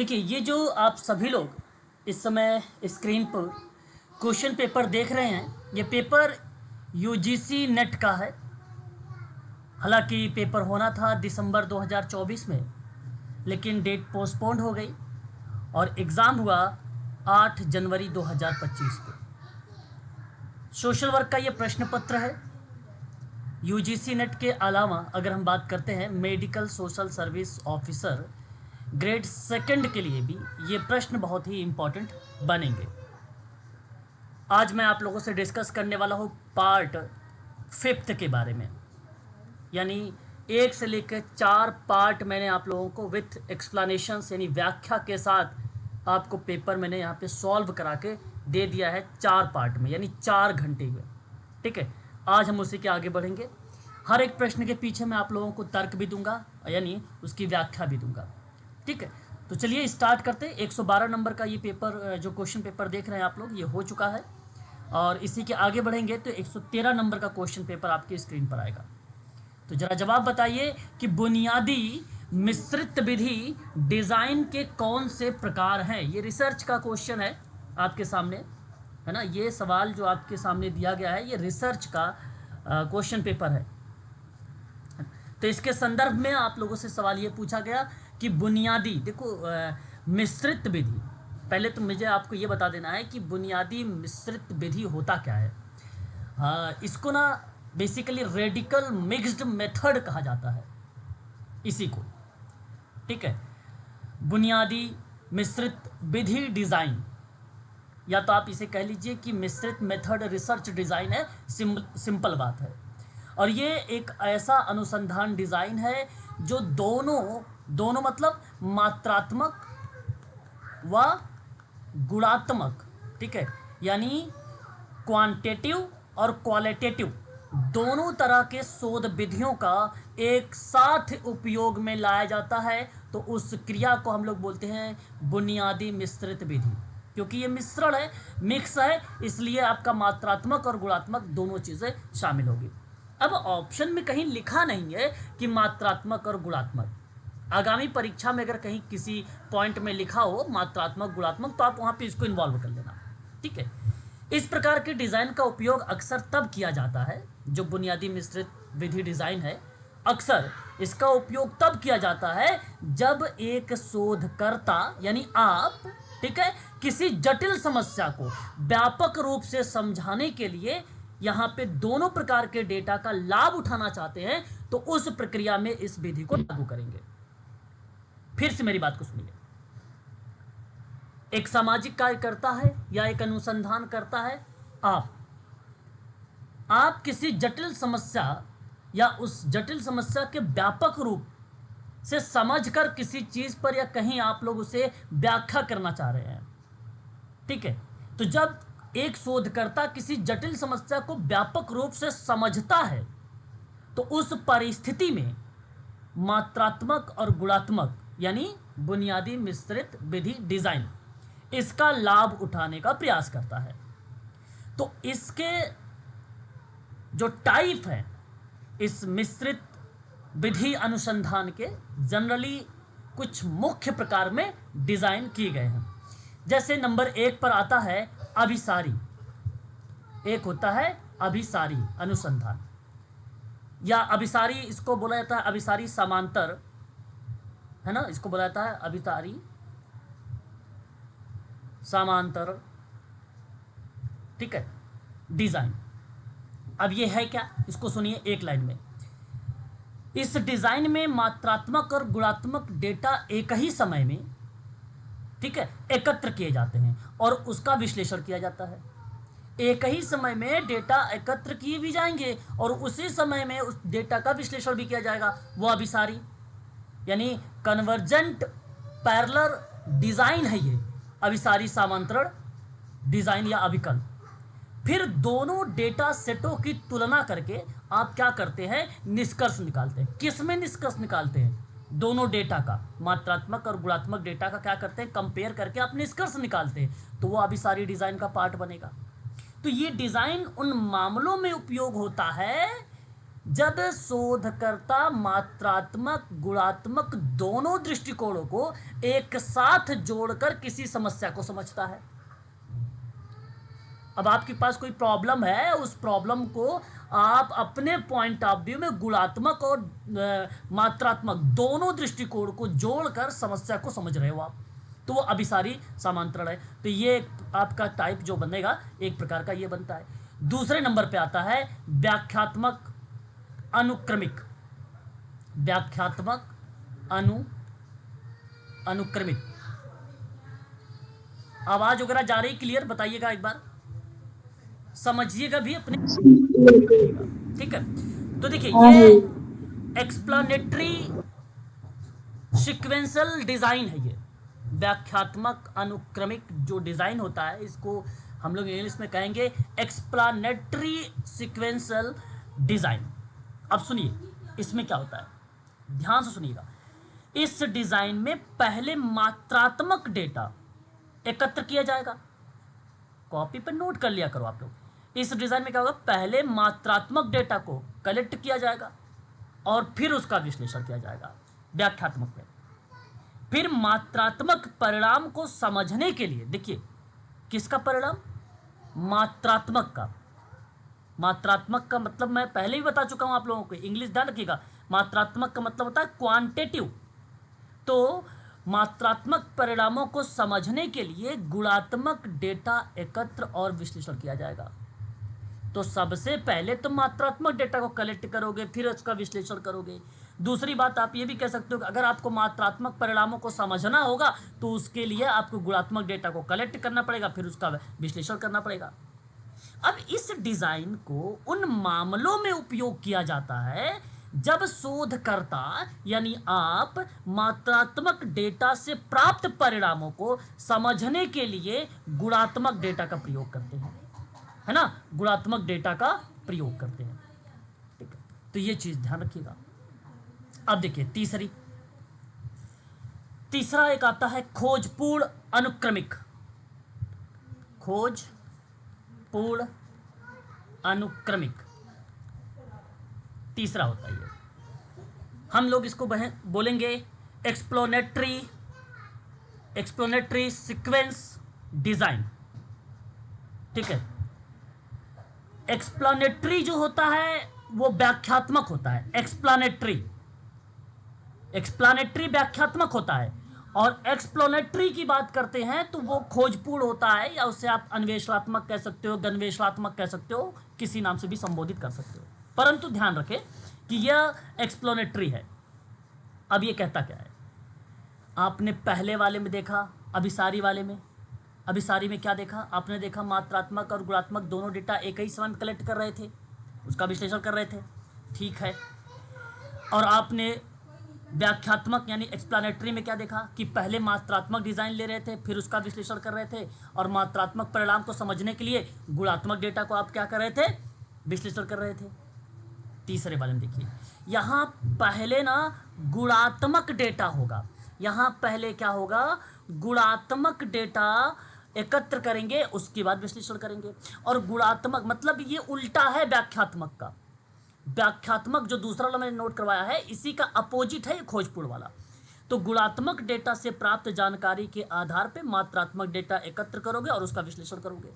देखिए, ये जो आप सभी लोग इस समय स्क्रीन पर क्वेश्चन पेपर देख रहे हैं, ये पेपर यूजीसी नेट का है। हालांकि पेपर होना था दिसंबर 2024 में, लेकिन डेट पोस्टपोन्ड हो गई और एग्ज़ाम हुआ 8 जनवरी 2025 को। सोशल वर्क का ये प्रश्न पत्र है। यूजीसी नेट के अलावा अगर हम बात करते हैं medical social service officer grade second के लिए भी ये प्रश्न बहुत ही इम्पोर्टेंट बनेंगे। आज मैं आप लोगों से डिस्कस करने वाला हूँ पार्ट 5 के बारे में, यानी 1 से लेकर 4 पार्ट मैंने आप लोगों को विथ एक्सप्लेनेशंस यानी व्याख्या के साथ आपको पेपर मैंने यहाँ पे सॉल्व करा के दे दिया है 4 पार्ट में, यानी 4 घंटे में। ठीक है, आज हम उसी के आगे बढ़ेंगे। हर एक प्रश्न के पीछे मैं आप लोगों को तर्क भी दूंगा, यानी उसकी व्याख्या भी दूंगा। ठीक है, तो चलिए स्टार्ट करते हैं। 112 नंबर का ये पेपर, जो क्वेश्चन पेपर देख रहे हैं आप लोग, ये हो चुका है और इसी के आगे बढ़ेंगे तो 113 नंबर का क्वेश्चन पेपर आपकी स्क्रीन पर आएगा। तो जरा जवाब बताइए कि बुनियादी मिश्रित विधि डिज़ाइन के कौन से प्रकार हैं। ये रिसर्च का क्वेश्चन है आपके सामने, है ना। ये सवाल जो आपके सामने दिया गया है ये रिसर्च का क्वेश्चन पेपर है। तो इसके संदर्भ में आप लोगों से सवाल ये पूछा गया कि बुनियादी, देखो मिश्रित विधि, पहले तो मुझे आपको ये बता देना है कि बुनियादी मिश्रित विधि होता क्या है। इसको ना बेसिकली रेडिकल मिक्स्ड मेथड कहा जाता है इसी को। ठीक है, बुनियादी मिश्रित विधि डिज़ाइन, या तो आप इसे कह लीजिए कि मिश्रित मेथड रिसर्च डिज़ाइन है। सिंपल बात है। और ये एक ऐसा अनुसंधान डिज़ाइन है जो दोनों मतलब मात्रात्मक व गुणात्मक, ठीक है, यानी क्वांटिटेटिव और क्वालिटेटिव दोनों तरह के शोध विधियों का एक साथ उपयोग में लाया जाता है। तो उस क्रिया को हम लोग बोलते हैं बुनियादी मिश्रित विधि। क्योंकि ये मिश्रण है, मिक्स है, इसलिए आपका मात्रात्मक और गुणात्मक दोनों चीज़ें शामिल होगी। अब ऑप्शन में कहीं लिखा नहीं है कि मात्रात्मक और गुणात्मक। आगामी परीक्षा में अगर कहीं किसी पॉइंट में लिखा हो मात्रात्मक गुणात्मक, तो आप वहाँ पे इसको इन्वॉल्व कर लेना। ठीक है, इस प्रकार के डिज़ाइन का उपयोग अक्सर तब किया जाता है, जो बुनियादी मिश्रित विधि डिज़ाइन है, अक्सर इसका उपयोग तब किया जाता है जब एक शोधकर्ता यानी आप, ठीक है, किसी जटिल समस्या को व्यापक रूप से समझाने के लिए यहाँ पे दोनों प्रकार के डेटा का लाभ उठाना चाहते हैं, तो उस प्रक्रिया में इस विधि को लागू करेंगे। फिर से मेरी बात को सुनिए। एक सामाजिक कार्य करता है या एक अनुसंधान करता है, आप किसी जटिल समस्या या उस जटिल समस्या के व्यापक रूप से समझकर किसी चीज पर या कहीं आप लोग उसे व्याख्या करना चाह रहे हैं। ठीक है, तो जब एक शोधकर्ता किसी जटिल समस्या को व्यापक रूप से समझता है, तो उस परिस्थिति में मात्रात्मक और गुणात्मक यानी बुनियादी मिश्रित विधि डिजाइन इसका लाभ उठाने का प्रयास करता है। तो इसके जो टाइप है इस मिश्रित विधि अनुसंधान के, जनरली कुछ मुख्य प्रकार में डिजाइन किए गए हैं। जैसे नंबर 1 पर आता है अभिसारी। एक होता है अभिसारी अनुसंधान, या अभिसारी इसको बोला जाता है अभिसारी समांतर, है ना, इसको बोला जाता है अभिसारी समांतर। ठीक है, डिजाइन। अब ये है क्या, इसको सुनिए एक लाइन में। इस डिजाइन में मात्रात्मक और गुणात्मक डेटा एक ही समय में, ठीक है, एकत्र किए जाते हैं और उसका विश्लेषण किया जाता है। एक ही समय में डेटा एकत्र किए भी जाएंगे और उसी समय में उस डेटा का विश्लेषण भी किया जाएगा। वो अभिसारी यानी कन्वर्जेंट पैरेलल डिजाइन है ये अभिसारी समांतरण डिजाइन या अभिकल। फिर दोनों डेटा सेटों की तुलना करके आप क्या करते हैं, निष्कर्ष निकालते हैं। किस में निष्कर्ष निकालते हैं, दोनों डेटा का, मात्रात्मक और गुणात्मक डेटा का क्या करते हैं, कंपेयर करके आप निष्कर्ष निकालते हैं। तो वो अभिसारी डिजाइन का पार्ट बनेगा। तो ये डिजाइन उन मामलों में उपयोग होता है जब शोधकर्ता मात्रात्मक गुणात्मक दोनों दृष्टिकोणों को एक साथ जोड़कर किसी समस्या को समझता है। अब आपके पास कोई प्रॉब्लम है, उस प्रॉब्लम को आप अपने पॉइंट ऑफ व्यू में गुणात्मक और मात्रात्मक दोनों दृष्टिकोण को जोड़कर समस्या को समझ रहे हो आप, तो वो अभिसारी समांतरण है। तो ये आपका टाइप जो बनेगा एक प्रकार का ये बनता है। दूसरे नंबर पे आता है व्याख्यात्मक अनुक्रमिक। व्याख्यात्मक अनुक्रमिक। आवाज वगैरह जा रही क्लियर? बताइएगा एक बार, समझिएगा भी अपने, ठीक है। तो देखिए ये एक्सप्लेनेटरी सीक्वेंशियल डिजाइन है। ये व्याख्यात्मक अनुक्रमिक जो डिजाइन होता है, इसको हम लोग इंग्लिश में कहेंगे एक्सप्लेनेटरी सीक्वेंशियल डिजाइन। अब सुनिए इसमें क्या होता है, ध्यान से सुनिएगा। इस डिजाइन में पहले मात्रात्मक डेटा एकत्र किया जाएगा। कॉपी पर नोट कर लिया करो आप लोग। इस डिजाइन में क्या होगा, पहले मात्रात्मक डेटा को कलेक्ट किया जाएगा और फिर उसका विश्लेषण किया जाएगा व्याख्यात्मक में। फिर मात्रात्मक परिणाम को समझने के लिए, देखिए किसका परिणाम, मात्रात्मक का। मात्रात्मक का मतलब मैं पहले ही बता चुका हूं आप लोगों को, इंग्लिश ध्यान रखिएगा। मात्रात्मक का मतलब होता है क्वांटिटेटिव। तो मात्रात्मक परिणामों को समझने के लिए गुणात्मक डेटा एकत्र और विश्लेषण किया जाएगा। तो सबसे पहले तो मात्रात्मक डेटा को कलेक्ट करोगे, फिर उसका विश्लेषण करोगे। दूसरी बात आप ये भी कह सकते हो कि अगर आपको मात्रात्मक परिणामों को समझना होगा तो उसके लिए आपको गुणात्मक डेटा को कलेक्ट करना पड़ेगा, फिर उसका विश्लेषण करना पड़ेगा। अब इस डिजाइन को उन मामलों में उपयोग किया जाता है जब शोधकर्ता यानी आप मात्रात्मक डेटा से प्राप्त परिणामों को समझने के लिए गुणात्मक डेटा का प्रयोग करते हैं, है ना, गुणात्मक डेटा का प्रयोग करते हैं, ठीक है। तो ये चीज ध्यान रखिएगा। अब देखिए तीसरा एक आता है खोजपूर्ण अनुक्रमिक। खोजपूर्ण अनुक्रमिक तीसरा होता है ये। हम लोग इसको बोलेंगे एक्सप्लेनेटरी सीक्वेंस डिजाइन, ठीक है। एक्सप्लेनेटरी जो होता है वो व्याख्यात्मक होता है। एक्सप्लेनेटरी व्याख्यात्मक होता है, और एक्सप्लेनेटरी की बात करते हैं तो वो खोजपूर्ण होता है, या उसे आप अन्वेषणात्मक कह सकते हो, गन्वेषणात्मक कह सकते हो, किसी नाम से भी संबोधित कर सकते हो। परंतु ध्यान रखें कि यह एक्सप्लेनेटरी है। अब ये कहता क्या है, आपने पहले वाले में देखा, अभिसारी वाले में, अभिसारी में क्या देखा आपने, देखा मात्रात्मक और गुणात्मक दोनों डेटा एक ही समय में कलेक्ट कर रहे थे, उसका विश्लेषण कर रहे थे, ठीक है। और आपने व्याख्यात्मक यानी एक्सप्लेनेटरी में क्या देखा कि पहले मात्रात्मक डिजाइन ले रहे थे, फिर उसका विश्लेषण कर रहे थे, और मात्रात्मक परिणाम को समझने के लिए गुणात्मक डेटा को आप क्या कर रहे थे, विश्लेषण कर रहे थे। तीसरे वाले में देखिए, यहां पहले ना गुणात्मक डेटा होगा, यहां पहले क्या होगा, गुणात्मक डेटा एकत्र करेंगे, उसके बाद विश्लेषण करेंगे। और गुणात्मक मतलब ये उल्टा है व्याख्यात्मक का। व्याख्यात्मक जो दूसरा वाला मैंने नोट करवाया है, इसी का अपोजिट है खोजपूर्ण वाला। तो गुणात्मक डेटा से प्राप्त जानकारी के आधार पर मात्रात्मक डेटा एकत्र करोगे और उसका विश्लेषण करोगे।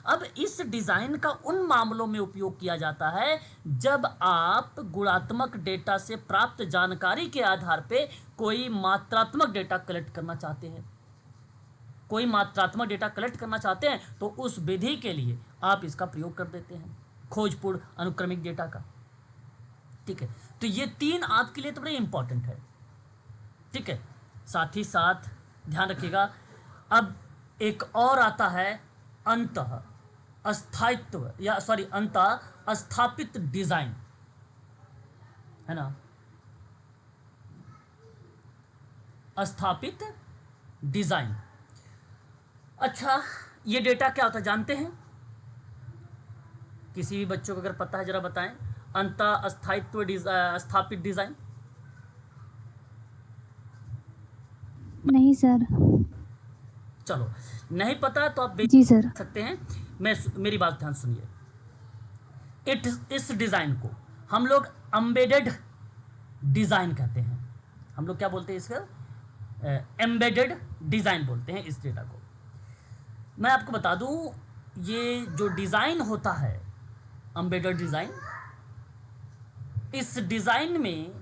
अब इस डिजाइन का उन मामलों में उपयोग किया जाता है जब आप गुणात्मक डेटा से प्राप्त जानकारी के आधार पर कोई मात्रात्मक डेटा कलेक्ट करना चाहते हैं, कोई मात्रात्मक डेटा कलेक्ट करना चाहते हैं, तो उस विधि के लिए आप इसका प्रयोग कर देते हैं, खोजपूर्ण अनुक्रमिक डेटा का, ठीक है। तो ये तीन आपके लिए तो बड़े इंपॉर्टेंट है, ठीक है। साथ ही साथ ध्यान रखिएगा, अब एक और आता है अंतः अस्थायित्व या सॉरी अंतः स्थापित डिजाइन, है ना, स्थापित डिजाइन। अच्छा, ये डेटा क्या होता है जानते हैं? किसी भी बच्चों को अगर पता है जरा बताएं। अंतः स्थायित्व स्थापित डिजाइन। नहीं सर। चलो, नहीं पता तो आप जी सर सकते हैं। मेरी बात ध्यान सुनिए। इस डिजाइन को हम लोग एम्बेडेड डिज़ाइन कहते हैं। हम लोग क्या बोलते हैं इसका? एम्बेडेड डिज़ाइन बोलते हैं इस डेटा को। मैं आपको बता दूं, ये जो डिज़ाइन होता है एम्बेडेड डिज़ाइन, इस डिज़ाइन में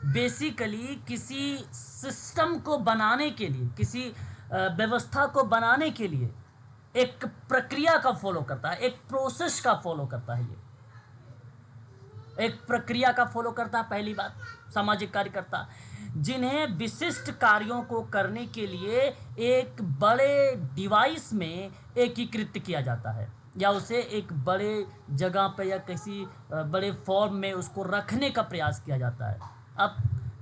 बेसिकली किसी सिस्टम को बनाने के लिए, किसी व्यवस्था को बनाने के लिए एक प्रक्रिया का फॉलो करता है, एक प्रोसेस का फॉलो करता है। ये एक प्रक्रिया का फॉलो करता है। पहली बात, सामाजिक कार्यकर्ता जिन्हें विशिष्ट कार्यों को करने के लिए एक बड़े डिवाइस में एकीकृत किया जाता है, या उसे एक बड़े जगह पे या किसी बड़े फॉर्म में उसको रखने का प्रयास किया जाता है। अब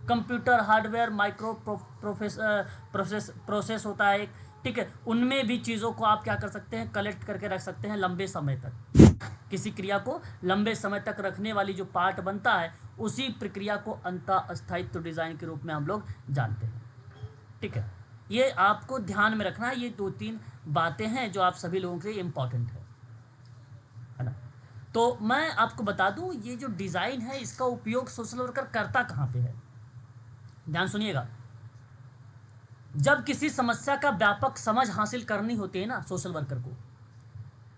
कंप्यूटर हार्डवेयर माइक्रो प्रोसेस होता है एक, ठीक है, उनमें भी चीज़ों को आप क्या कर सकते हैं, कलेक्ट करके रख सकते हैं लंबे समय तक। किसी क्रिया को लंबे समय तक रखने वाली जो पार्ट बनता है, उसी प्रक्रिया को अंतःस्थायित्व डिज़ाइन के रूप में हम लोग जानते हैं। ठीक है, ये आपको ध्यान में रखना है। ये 2-3 बातें हैं जो आप सभी लोगों के लिए इम्पॉर्टेंट है ना। तो मैं आपको बता दूं, ये जो डिज़ाइन है इसका उपयोग सोशल वर्कर करता कहाँ पे है। ध्यान सुनिएगा, जब किसी समस्या का व्यापक समझ हासिल करनी होती है ना सोशल वर्कर को,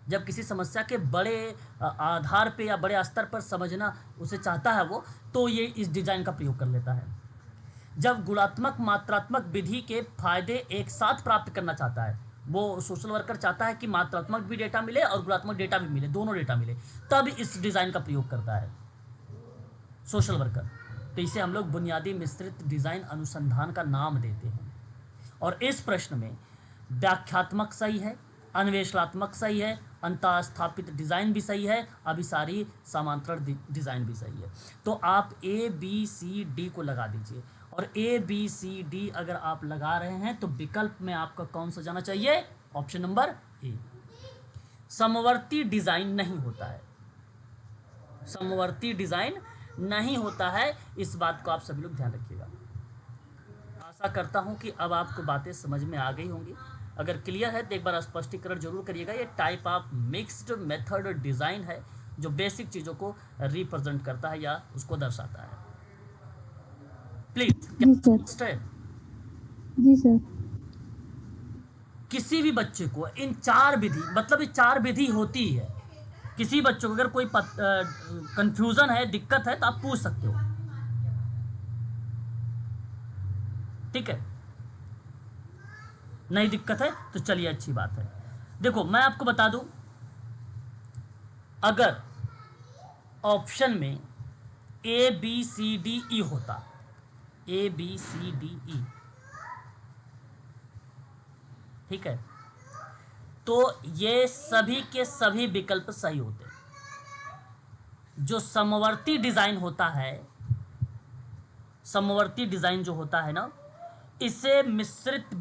जब किसी समस्या के बड़े आधार पे या बड़े स्तर पर समझना उसे चाहता है वो, तो ये इस डिज़ाइन का प्रयोग कर लेता है। जब गुणात्मक मात्रात्मक विधि के फायदे एक साथ प्राप्त करना चाहता है, वो सोशल वर्कर चाहता है कि मात्रात्मक भी डेटा मिले और गुणात्मक डेटा भी मिले, दोनों डेटा मिले, तब इस डिज़ाइन का प्रयोग करता है सोशल वर्कर। तो इसे हम लोग बुनियादी मिश्रित डिज़ाइन अनुसंधान का नाम देते हैं। और इस प्रश्न में व्याख्यात्मक सही है, अन्वेषणात्मक सही है, अंतःस्थापित डिज़ाइन भी सही है, अभिसारी समांतरण डिज़ाइन भी सही है। तो आप ABCD को लगा दीजिए, और ABCD अगर आप लगा रहे हैं तो विकल्प में आपका कौन सा जाना चाहिए? Option number A. समवर्ती डिज़ाइन नहीं होता है, समवर्ती डिज़ाइन नहीं होता है, इस बात को आप सभी लोग ध्यान रखिएगा। आशा करता हूं कि अब आपको बातें समझ में आ गई होंगी। अगर क्लियर है तो एक बार स्पष्टीकरण जरूर करिएगा। ये type of mixed method design है जो बेसिक चीज़ों को रिप्रेजेंट करता है या उसको दर्शाता है। प्लीज। जी सर। जी सर। किसी भी बच्चे को इन 4 विधि, मतलब ये 4 विधि होती है। किसी बच्चों को अगर कोई कंफ्यूजन है, दिक्कत है, तो आप पूछ सकते हो। ठीक है, नहीं दिक्कत है तो चलिए अच्छी बात है। देखो मैं आपको बता दूं, अगर ऑप्शन में ABCDE होता, ABCDE, ठीक है, तो ये सभी के सभी विकल्प सही होते। जो समवर्ती डिज़ाइन होता है, समवर्ती डिज़ाइन जो होता है ना, इसे मिश्रित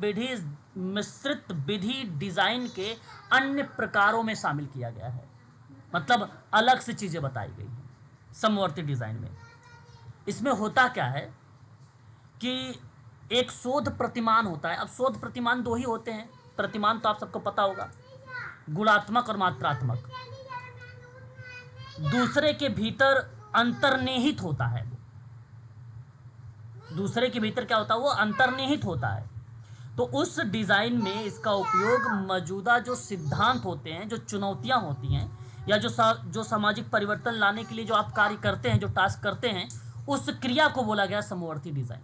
विधि डिज़ाइन के अन्य प्रकारों में शामिल किया गया है। मतलब अलग से चीज़ें बताई गई हैं समवर्ती डिज़ाइन में। इसमें होता क्या है कि एक शोध प्रतिमान होता है। अब शोध प्रतिमान 2 ही होते हैं। प्रतिमान तो आप सबको पता होगा, गुणात्मक और मात्रात्मक। दूसरे के भीतर अंतर्निहित होता है, दूसरे के भीतर क्या होता है, वो अंतर्निहित होता है। तो उस डिज़ाइन में इसका उपयोग मौजूदा जो सिद्धांत होते हैं, जो चुनौतियां होती हैं, या जो सामाजिक परिवर्तन लाने के लिए जो आप कार्य करते हैं, जो टास्क करते हैं, उस क्रिया को बोला गया समवर्ती डिज़ाइन।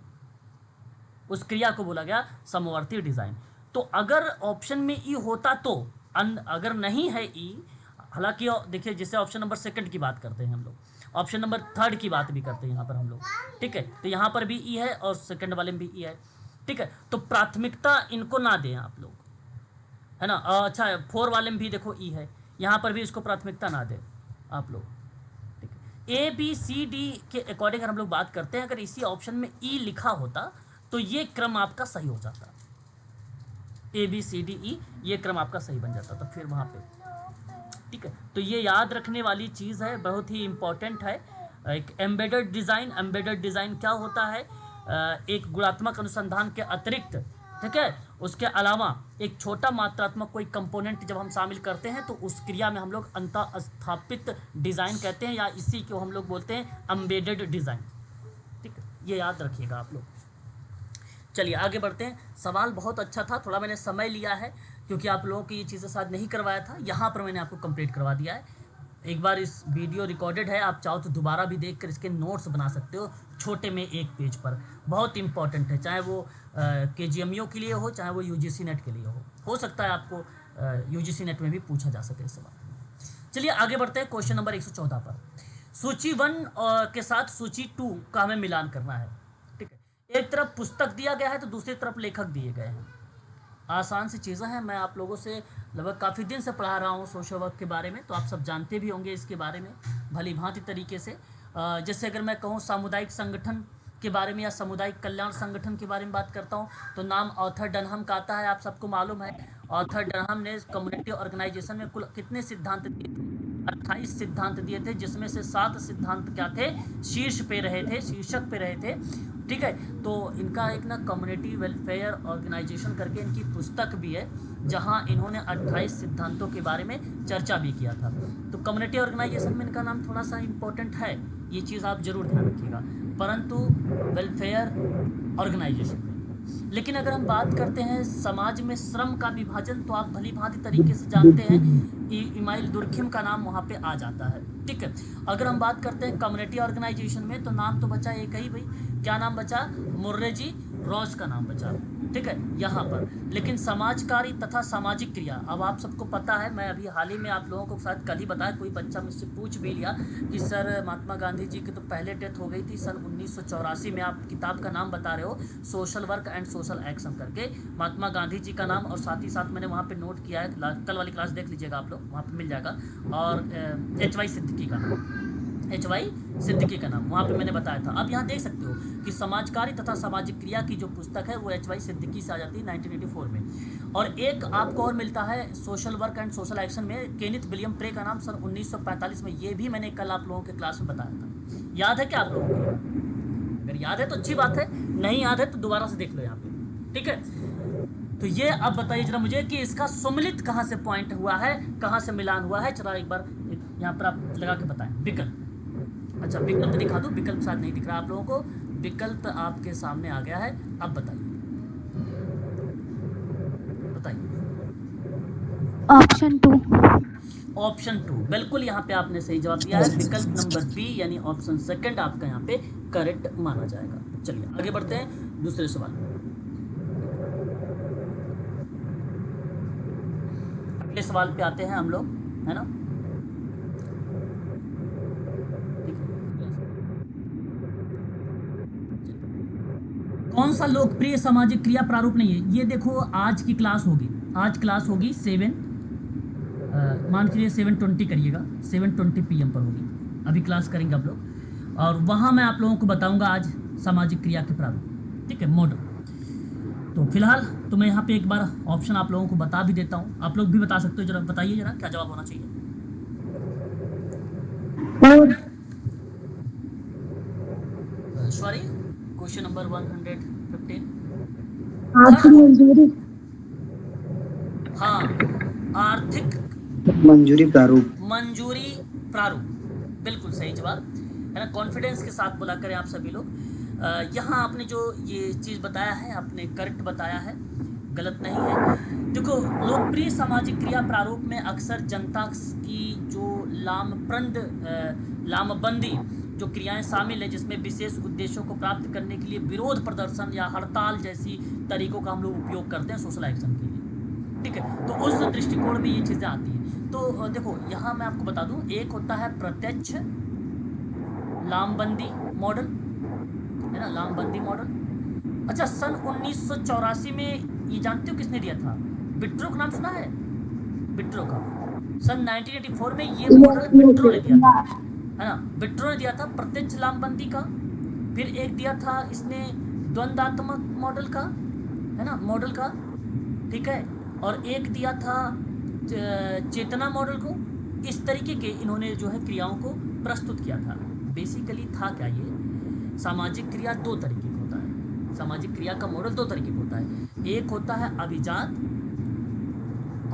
उस क्रिया को बोला गया समवर्ती डिज़ाइन। तो अगर ऑप्शन में ई होता तो, अगर नहीं है ई, हालांकि देखिए जैसे ऑप्शन नंबर 2 की बात करते हैं हम लोग, ऑप्शन नंबर 3 की बात भी करते हैं यहाँ पर हम लोग। ठीक है, तो यहाँ पर भी ई है और सेकंड वाले में भी ई है। ठीक है, तो प्राथमिकता इनको ना दें आप लोग, है ना। अच्छा 4 वाले में भी देखो ई है, यहाँ पर भी इसको प्राथमिकता ना दें आप लोग। ठीक है, ABCD के अकॉर्डिंग हम लोग बात करते हैं, अगर इसी ऑप्शन में ई लिखा होता तो ये क्रम आपका सही हो जाता। ABCDE ये क्रम आपका सही बन जाता था फिर वहाँ पे। ठीक है, तो ये याद रखने वाली चीज़ है, बहुत ही इम्पॉर्टेंट है। एक एम्बेडेड डिज़ाइन, एम्बेडेड डिज़ाइन क्या होता है? एक गुणात्मक अनुसंधान के अतिरिक्त ठीक है। उसके अलावा एक छोटा मात्रात्मक कोई कंपोनेंट जब हम शामिल करते हैं तो उस क्रिया में हम लोग अंतः स्थापित डिज़ाइन कहते हैं, या इसी को हम लोग बोलते हैं एम्बेडेड डिज़ाइन। ठीक है, ये याद रखिएगा आप लोग। चलिए आगे बढ़ते हैं। सवाल बहुत अच्छा था, थोड़ा मैंने समय लिया है क्योंकि आप लोगों की ये चीज़ें शायद नहीं करवाया था, यहाँ पर मैंने आपको कंप्लीट करवा दिया है। एक बार इस वीडियो रिकॉर्डेड है, आप चाहो तो दोबारा भी देखकर इसके नोट्स बना सकते हो, छोटे में एक पेज पर। बहुत इंपॉर्टेंट है, चाहे वो KGMU के लिए हो, चाहे वो UGC नेट के लिए हो सकता है आपको UGC नेट में भी पूछा जा सके इस सवाल। चलिए आगे बढ़ते हैं क्वेश्चन नंबर 114 पर। सूची 1 के साथ सूची 2 का हमें मिलान करना है। ठीक है, एक तरफ पुस्तक दिया गया है तो दूसरी तरफ लेखक दिए गए हैं। आसान सी चीज़ें हैं, मैं आप लोगों से लगभग काफ़ी दिन से पढ़ा रहा हूँ सोशल वर्क के बारे में, तो आप सब जानते भी होंगे इसके बारे में भली भांति तरीके से। जैसे अगर मैं कहूँ सामुदायिक संगठन के बारे में या सामुदायिक कल्याण संगठन के बारे में बात करता हूँ तो नाम ऑर्थर डनहम का आता है, आप सबको मालूम है। ऑर्थर डनहम ने कम्युनिटी ऑर्गेनाइजेशन में कुल कितने सिद्धांत दिए थे? 28 सिद्धांत दिए थे, जिसमें से 7 सिद्धांत क्या थे? शीर्ष पे रहे थे, शीर्षक पे रहे थे। ठीक है, तो इनका एक ना कम्युनिटी वेलफेयर ऑर्गेनाइजेशन करके इनकी पुस्तक भी है, जहां इन्होंने 28 सिद्धांतों के बारे में चर्चा भी किया था। तो कम्युनिटी ऑर्गेनाइजेशन में इनका नाम थोड़ा सा इम्पोर्टेंट है, ये चीज़ आप जरूर ध्यान रखिएगा, परंतु वेलफेयर ऑर्गेनाइजेशन में। लेकिन अगर हम बात करते हैं समाज में श्रम का विभाजन, तो आप भली भांति तरीके से जानते हैं इमाइल दुर्खिम का नाम वहाँ पे आ जाता है। ठीक है, अगर हम बात करते हैं कम्युनिटी ऑर्गेनाइजेशन में तो नाम तो बचा एक ही भाई, क्या नाम बचा? मुर्रेजी रॉस का नाम बचा। ठीक है, यहाँ पर। लेकिन समाज कार्य तथा सामाजिक क्रिया, अब आप सबको पता है, मैं अभी हाल ही में आप लोगों को शायद कल ही बताया, कोई बच्चा मुझसे पूछ भी लिया कि सर महात्मा गांधी जी की तो पहले डेथ हो गई थी सन 1984 में, आप किताब का नाम बता रहे हो social work and social action करके, महात्मा गांधी जी का नाम, और साथ ही साथ मैंने वहाँ पर नोट किया है, कल वाली क्लास देख लीजिएगा आप लोग, वहाँ पर मिल जाएगा। और HY सिद्दीकी का नाम, HY सिद्दीकी का नाम वहाँ पे मैंने बताया था। अब यहाँ देख सकते हो कि समाज कार्य तथा सामाजिक क्रिया की जो पुस्तक है वो HY सिद्दीकी से आ जाती है 1984 में। और एक आपको और मिलता है social work and social action में, केनिथ विलियम प्रे का नाम सन 1945 में, ये भी मैंने कल आप लोगों के क्लास में बताया था। याद है क्या आप लोगों को? अगर याद है तो अच्छी बात है, नहीं याद है तो दोबारा से देख लो यहाँ पे। ठीक है, तो ये अब बताइए जरा मुझे कि इसका सुमिलित कहाँ से पॉइंट हुआ है, कहाँ से मिलान हुआ है, चला एक बार यहाँ पर आप लगा के बताएं। विकल्प, अच्छा विकल्प दिखा दो, विकल्प शायद नहीं दिख रहा आप लोगों को, विकल्प आपके सामने आ गया है, अब बताइए बताइए। ऑप्शन 2। ऑप्शन 2 बिल्कुल यहाँ पे आपने सही जवाब दिया है, विकल्प नंबर बी यानी ऑप्शन सेकंड आपका यहाँ पे करेक्ट माना जाएगा। चलिए आगे बढ़ते हैं दूसरे सवाल में। अगले सवाल पे आते हैं हम लोग, है ना। कौन सा लोकप्रिय सामाजिक क्रिया प्रारूप नहीं है? ये देखो आज की क्लास होगी, आज क्लास होगी 7 मान के लिए 7:20 करिएगा, 7:20 PM पर होगी, अभी क्लास करेंगे आप लोग, और वहाँ मैं आप लोगों को बताऊंगा आज सामाजिक क्रिया के प्रारूप। ठीक है, मॉडल। तो फिलहाल तो मैं यहाँ पे एक बार ऑप्शन आप लोगों को बता भी देता हूँ, आप लोग भी बता सकते हो, जरा बताइए जरा क्या जवाब होना चाहिए। Sorry, question number 115। हाँ, आर्थिक मंजूरी प्रारूप, मंजूरी प्रारूप, बिल्कुल सही जवाब है ना। कॉन्फिडेंस के साथ बोला करें आप सभी लोग। यहाँ आपने जो ये चीज़ बताया है आपने करेक्ट बताया है, गलत नहीं है। देखो लोकप्रिय सामाजिक क्रिया प्रारूप में अक्सर जनता की जो लामबंदी जो क्रियाएं शामिल है, जिसमें विशेष उद्देश्यों को प्राप्त करने के लिए विरोध प्रदर्शन या हड़ताल जैसी तरीकों का हम लोग उपयोग करते हैं सोशल एक्शन के लिए। ठीक है, तो उस दृष्टिकोण में ये चीज़ें आती हैं। तो देखो यहाँ मैं आपको बता दूँ, एक होता है प्रत्यक्ष लामबंदी मॉडल, है ना, लामबंदी मॉडल। अच्छा, सन 1984 में ये जानते हो किसने दिया था? बिट्रो का नाम सुना है? बिट्रो का सन 1984 में ये मॉडल बिट्रो ने दिया था, है ना, बिट्रो ने दिया था प्रत्यक्ष लामबंदी का। फिर एक दिया था इसने द्वंद्वात्मक मॉडल का, है ना, मॉडल का। ठीक है, और एक दिया था चेतना मॉडल को। इस तरीके के इन्होंने जो है क्रियाओं को प्रस्तुत किया था। बेसिकली था क्या ये? सामाजिक क्रिया दो तरीके का होता है, सामाजिक क्रिया का मॉडल दो तरह की होता है, एक होता है अभिजात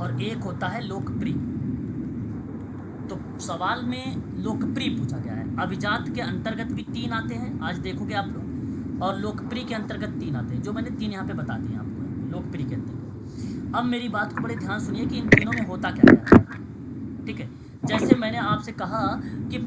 और एक होता है लोकप्रिय। तो सवाल में लोकप्रिय पूछा गया है। अभिजात के अंतर्गत भी 3 आते हैं, आज देखोगे आप लोग, और लोकप्रिय के अंतर्गत 3 आते हैं, जो मैंने 3 यहाँ पे बता दिए आपको लोकप्रिय के अंतर्गत। अब मेरी बात को बड़े ध्यान सुनिए कि इन तीनों में होता क्या क्या है। ठीक है, जैसे मैंने आपसे कहा कि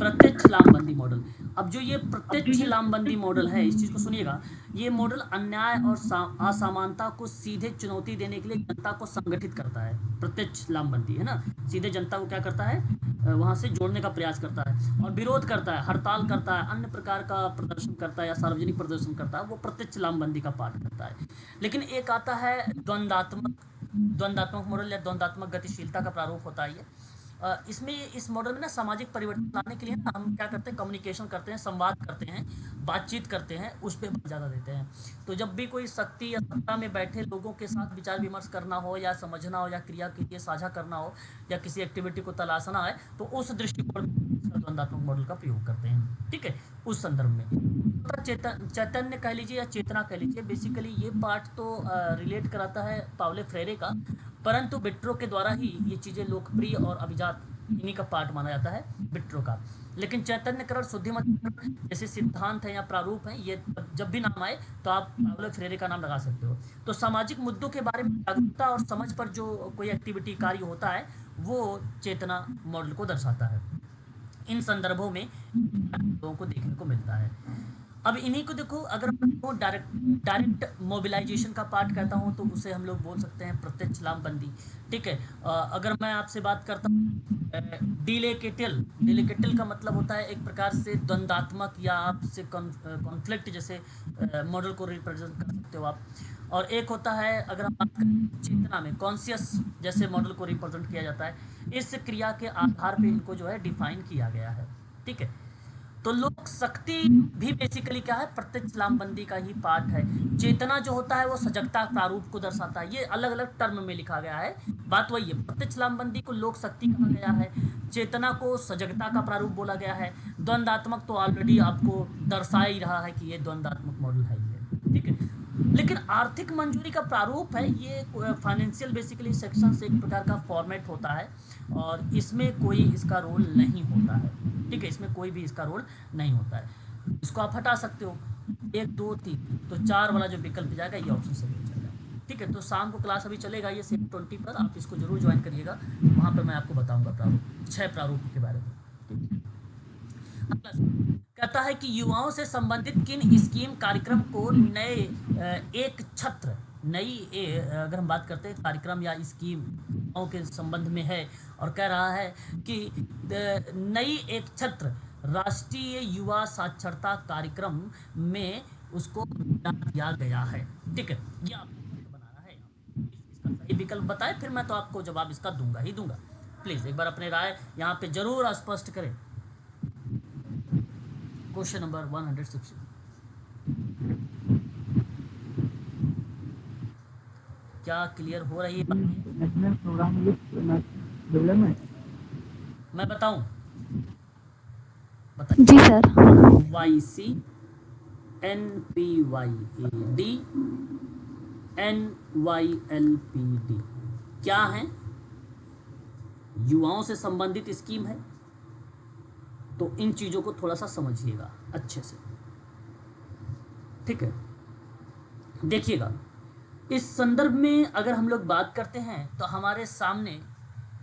प्रत्यक्ष लामबंदी मॉडल। अब जो ये प्रत्यक्ष लामबंदी मॉडल है, इस चीज़ को सुनिएगा, ये मॉडल अन्याय और असमानता को सीधे चुनौती देने के लिए जनता को संगठित करता है। प्रत्यक्ष लामबंदी है ना, सीधे जनता को क्या करता है, वहाँ से जोड़ने का प्रयास करता है और विरोध करता है, हड़ताल करता है, अन्य प्रकार का प्रदर्शन करता है या सार्वजनिक प्रदर्शन करता है, वो प्रत्यक्ष लामबंदी का पाठ करता है। लेकिन एक आता है द्वंद्वात्मक मॉडल या द्वंद्वात्मक गतिशीलता का प्रारूप होता है ये। इसमें इस मॉडल में ना सामाजिक परिवर्तन लाने के लिए ना हम क्या करते हैं, कम्युनिकेशन करते हैं, संवाद करते हैं, बातचीत करते हैं, उस पर ज़्यादा देते हैं। तो जब भी कोई शक्ति या सत्ता में बैठे लोगों के साथ विचार विमर्श करना हो या समझना हो या क्रिया के लिए साझा करना हो या किसी एक्टिविटी को तलाशना है, तो उस दृष्टिकोण में द्वंद्वात्मक मॉडल का प्रयोग करते हैं। ठीक है, उस संदर्भ में चैतन्य कह लीजिए या चेतना कह लीजिए, बेसिकली ये पार्ट तो रिलेट कराता है पाउलो फ्रेरे का, परंतु विट्रो के द्वारा ही ये चीज़ें लोकप्रिय और अभिजात इन्हीं का पार्ट माना जाता है, विट्रो का। लेकिन चैतन्यकरण, शुद्धिमतीकरण जैसे सिद्धांत है या प्रारूप है, ये जब भी नाम आए तो आप पाउलो फ्रेरे का नाम लगा सकते हो। तो सामाजिक मुद्दों के बारे में जागरूकता और समझ पर जो कोई एक्टिविटी कार्य होता है, वो चेतना मॉडल को दर्शाता है। इन संदर्भों में लोगों को देखने को मिलता है। अब इन्हीं को देखो, अगर मैं डायरेक्ट मोबिलाइजेशन का पार्ट करता हूँ तो उसे हम लोग बोल सकते हैं प्रत्यक्ष लामबंदी। ठीक है, अगर मैं आपसे बात करता हूँ डिलेकेटल का मतलब होता है एक प्रकार से द्वंद्वात्मक या आपसे कॉन्फ्लिक्ट जैसे मॉडल को रिप्रेजेंट कर सकते हो आप। और एक होता है, अगर हम बात करें चेतना में, कॉन्शियस जैसे मॉडल को रिप्रेजेंट किया जाता है। इस क्रिया के आधार पे इनको जो है डिफाइन किया गया है। ठीक है, तो लोक शक्ति भी बेसिकली क्या है, प्रत्यक्ष लामबंदी का ही पार्ट है। चेतना जो होता है वो सजगता प्रारूप को दर्शाता है, ये अलग अलग टर्म में लिखा गया है, बात वही है। प्रत्यक्ष लामबंदी को लोक शक्ति कहा गया है, चेतना को सजगता का प्रारूप बोला गया है। द्वंद्वात्मक तो ऑलरेडी आपको दर्शा ही रहा है कि ये द्वंद्वात्मक मॉडल है ये। ठीक है, लेकिन आर्थिक मंजूरी का प्रारूप है ये, फाइनेंशियल बेसिकली सेक्शन से एक प्रकार का फॉर्मेट होता है और इसमें कोई इसका रोल नहीं होता है। ठीक है, इसमें कोई भी इसका रोल नहीं होता है, इसको आप हटा सकते हो। 1 2 3, तो 4 वाला जो विकल्प जाएगा ये ऑप्शन सही हो जाएगा। ठीक है, तो शाम को क्लास अभी चलेगा ये 7:20 पर, आप इसको जरूर ज्वाइन करिएगा, वहाँ पर मैं आपको बताऊँगा प्रारूप, 6 प्रारूप के बारे में। कहता है कि युवाओं से संबंधित किन स्कीम कार्यक्रम को नए एक छत्र अगर हम बात करते हैं कार्यक्रम या स्कीम युवाओं के संबंध में है, और कह रहा है कि नई एक छत्र राष्ट्रीय युवा साक्षरता कार्यक्रम में उसको दिया गया है। ठीक है, ये आपको बनाना है, इसका सही विकल्प बताए फिर मैं तो आपको जवाब इसका दूंगा ही दूंगा। प्लीज़ एक बार अपने राय यहाँ पे जरूर स्पष्ट करें। क्वेश्चन नंबर 160, क्या क्लियर हो रही है? नेशनल प्रोग्राम डेवलपमेंट, मैं बताऊं? जी सर। YC NPYAD NYLPD क्या है? युवाओं से संबंधित स्कीम है, तो इन चीज़ों को थोड़ा सा समझिएगा अच्छे से। ठीक है, देखिएगा, इस संदर्भ में अगर हम लोग बात करते हैं तो हमारे सामने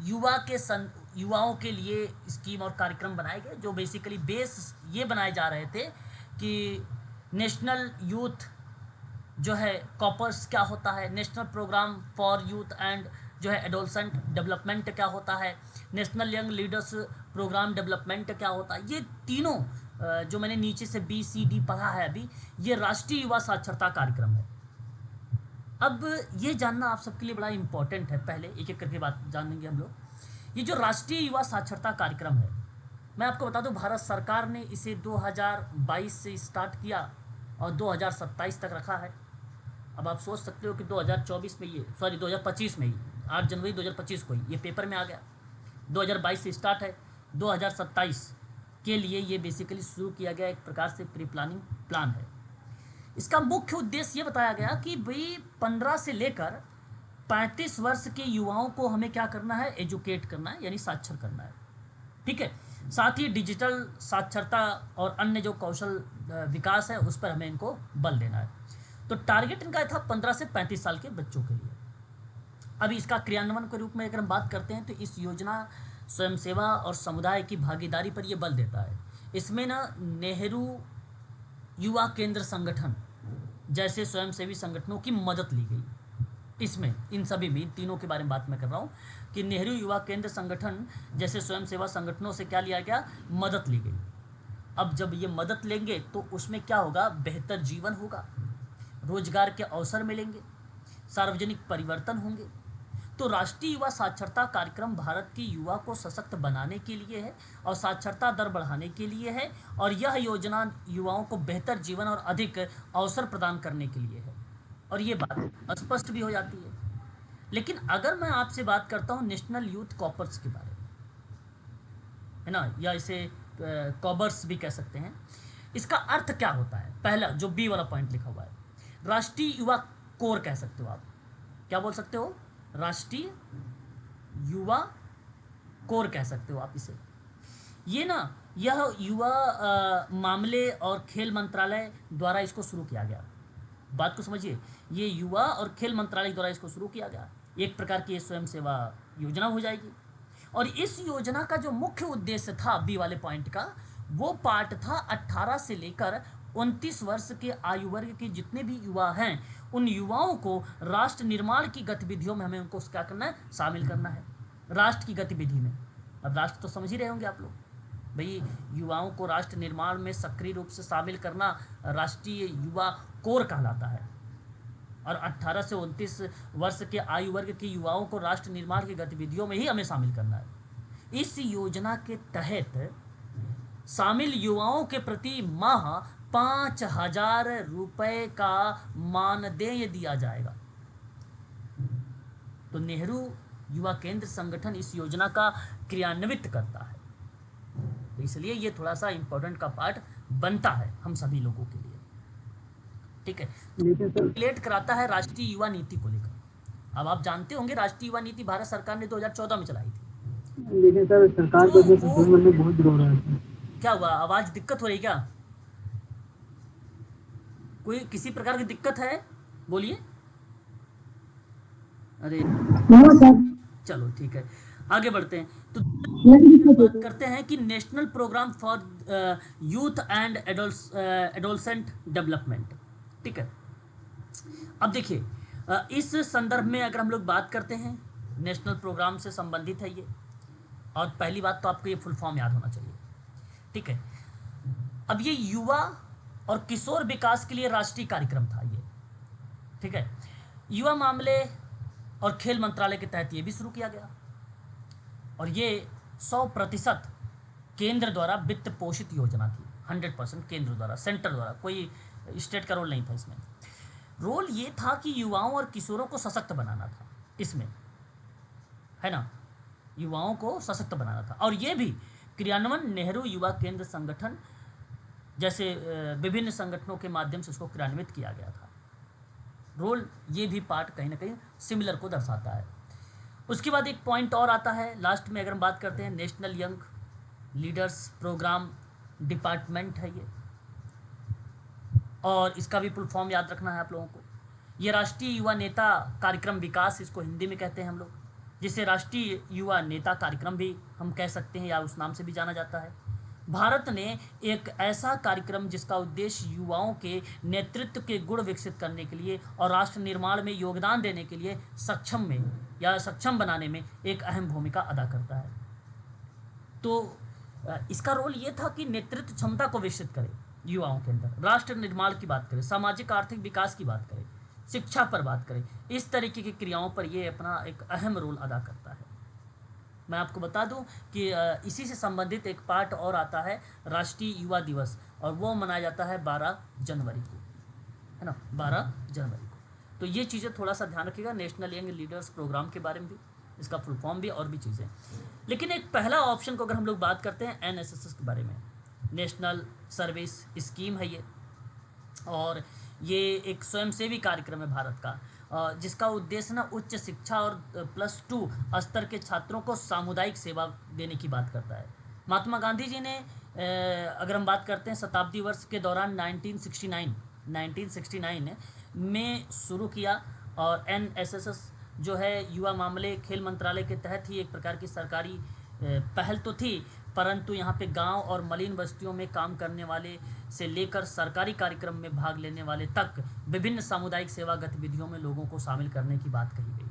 युवाओं के लिए स्कीम और कार्यक्रम बनाए गए, जो बेसिकली बेस ये बनाए जा रहे थे कि नेशनल यूथ जो है कॉपर्स क्या होता है, national programme for youth and जो है एडोलसेंट डेवलपमेंट क्या होता है, national young leaders programme development क्या होता है। ये तीनों जो मैंने नीचे से BCD पढ़ा है अभी, ये राष्ट्रीय युवा साक्षरता कार्यक्रम है। अब ये जानना आप सबके लिए बड़ा इम्पोर्टेंट है, पहले एक एक करके बात जानेंगे हम लोग। ये जो राष्ट्रीय युवा साक्षरता कार्यक्रम है, मैं आपको बता दूं भारत सरकार ने इसे 2022 से स्टार्ट किया और 2027 तक रखा है। अब आप सोच सकते हो कि 2024 में ये 2025 में ही 8 जनवरी 2025 को ही ये पेपर में आ गया। 2022 से स्टार्ट है, 2027 के लिए ये बेसिकली शुरू किया गया एक प्रकार से प्री प्लानिंग प्लान है। इसका मुख्य उद्देश्य ये बताया गया कि भाई 15 से लेकर 35 वर्ष के युवाओं को हमें क्या करना है, एजुकेट करना है, यानी साक्षर करना है। ठीक है, साथ ही डिजिटल साक्षरता और अन्य जो कौशल विकास है उस पर हमें इनको बल देना है। तो टारगेट इनका था 15 से 35 साल के बच्चों के लिए। अभी इसका क्रियान्वयन के रूप में अगर हम बात करते हैं तो इस योजना स्वयंसेवा और समुदाय की भागीदारी पर यह बल देता है। इसमें ना नेहरू युवा केंद्र संगठन जैसे स्वयंसेवी संगठनों की मदद ली गई। इसमें इन सभी में, इन तीनों के बारे में बात मैं कर रहा हूँ कि नेहरू युवा केंद्र संगठन जैसे स्वयंसेवा संगठनों से क्या लिया गया, मदद ली गई। अब जब ये मदद लेंगे तो उसमें क्या होगा, बेहतर जीवन होगा, रोजगार के अवसर मिलेंगे, सार्वजनिक परिवर्तन होंगे। तो राष्ट्रीय युवा साक्षरता कार्यक्रम भारत की युवा को सशक्त बनाने के लिए है और साक्षरता दर बढ़ाने के लिए है, और यह योजना युवाओं को बेहतर जीवन और अधिक अवसर प्रदान करने के लिए है। और ये बात स्पष्ट भी हो जाती है। लेकिन अगर मैं आपसे बात करता हूँ नेशनल यूथ कॉर्पस के बारे में, है ना, या इसे कॉबर्स भी कह सकते हैं, इसका अर्थ क्या होता है? पहला जो बी वाला पॉइंट लिखा हुआ है, राष्ट्रीय युवा कोर कह सकते हो आप। क्या बोल सकते हो? राष्ट्रीय युवा कोर कह सकते हो आप इसे। ये ना, यह युवा मामले और खेल मंत्रालय द्वारा इसको शुरू किया गया। बात को समझिए, ये युवा और खेल मंत्रालय द्वारा इसको शुरू किया गया। एक प्रकार की ये स्वयं सेवा योजना हो जाएगी। और इस योजना का जो मुख्य उद्देश्य था बी वाले पॉइंट का, वो पार्ट था 18 से लेकर 29 वर्ष के आयु वर्ग के जितने भी युवा हैं, उन युवाओं को राष्ट्र निर्माण की गतिविधियों में हमें उनको क्या करना है, शामिल करना है। राष्ट्र की गतिविधि में, अब राष्ट्र तो समझ ही रहे होंगे आप लोग, भाई युवाओं को राष्ट्र निर्माण में सक्रिय रूप से शामिल करना राष्ट्रीय युवा कोर कहलाता है। और 18 से 29 वर्ष के आयु वर्ग के युवाओं को राष्ट्र निर्माण की गतिविधियों में ही हमें शामिल करना है। इस योजना के तहत शामिल युवाओं के प्रति माह 5,000 रुपये का मानदेय दिया जाएगा। तो नेहरू युवा केंद्र संगठन इस योजना का क्रियान्वित करता है, तो इसलिए ये थोड़ा सा इम्पोर्टेंट का पार्ट बनता है हम सभी लोगों के लिए। ठीक है, रिलेट कराता है राष्ट्रीय युवा नीति को लेकर। अब आप जानते होंगे राष्ट्रीय युवा नीति भारत सरकार ने 2014 में चलाई थी। लेकिन सर सरकार को संशोधन में बहुत विरोध रहा है। क्या हुआ, आवाज दिक्कत हो रही क्या? कोई किसी प्रकार की दिक्कत है? बोलिए। अरे चलो ठीक है, आगे बढ़ते हैं। तो बात करते हैं कि national programme for youth and adolescent development. ठीक है, अब देखिए इस संदर्भ में अगर हम लोग बात करते हैं, नेशनल प्रोग्राम से संबंधित है ये। और पहली बात तो आपको ये फुल फॉर्म याद होना चाहिए। ठीक है, अब ये युवा और किशोर विकास के लिए राष्ट्रीय कार्यक्रम था ये। ठीक है, युवा मामले और खेल मंत्रालय के तहत ये भी शुरू किया गया, और ये 100% केंद्र द्वारा वित्त पोषित योजना थी। 100% केंद्र द्वारा, सेंटर द्वारा, कोई स्टेट का रोल नहीं था इसमें। रोल ये था कि युवाओं और किशोरों को सशक्त बनाना था इसमें, है ना, युवाओं को सशक्त बनाना था। और ये भी क्रियान्वयन नेहरू युवा केंद्र संगठन जैसे विभिन्न संगठनों के माध्यम से उसको क्रियान्वित किया गया था। रोल ये भी पार्ट कहीं ना कहीं सिमिलर को दर्शाता है। उसके बाद एक पॉइंट और आता है लास्ट में, अगर हम बात करते हैं, national young leaders programme department है ये, और इसका भी फुल फॉर्म याद रखना है आप लोगों को। ये राष्ट्रीय युवा नेता कार्यक्रम विकास, इसको हिंदी में कहते हैं हम लोग, जिसे राष्ट्रीय युवा नेता कार्यक्रम भी हम कह सकते हैं या उस नाम से भी जाना जाता है। भारत ने एक ऐसा कार्यक्रम जिसका उद्देश्य युवाओं के नेतृत्व के गुण विकसित करने के लिए और राष्ट्र निर्माण में योगदान देने के लिए सक्षम बनाने में एक अहम भूमिका अदा करता है। तो इसका रोल ये था कि नेतृत्व क्षमता को विकसित करे युवाओं के अंदर, राष्ट्र निर्माण की बात करें, सामाजिक आर्थिक विकास की बात करें, शिक्षा पर बात करें, इस तरीके की क्रियाओं पर ये अपना एक अहम रोल अदा करता है। मैं आपको बता दूं कि इसी से संबंधित एक पार्ट और आता है राष्ट्रीय युवा दिवस, और वो मनाया जाता है 12 जनवरी को, है ना, 12 जनवरी को। तो ये चीज़ें थोड़ा सा ध्यान रखिएगा, नेशनल यंग लीडर्स प्रोग्राम के बारे में भी, इसका फुल फॉर्म भी और भी चीज़ें। लेकिन एक पहला ऑप्शन को अगर हम लोग बात करते हैं NSS के बारे में, नेशनल सर्विस स्कीम है ये, और ये एक स्वयंसेवी कार्यक्रम है भारत का, जिसका उद्देश्य ना उच्च शिक्षा और +2 स्तर के छात्रों को सामुदायिक सेवा देने की बात करता है। महात्मा गांधी जी ने अगर हम बात करते हैं शताब्दी वर्ष के दौरान 1969 में शुरू किया, और NSS जो है युवा मामले खेल मंत्रालय के तहत ही एक प्रकार की सरकारी पहल तो थी, परंतु यहाँ पे गांव और मलिन बस्तियों में काम करने वाले से लेकर सरकारी कार्यक्रम में भाग लेने वाले तक विभिन्न सामुदायिक सेवा गतिविधियों में लोगों को शामिल करने की बात कही गई थी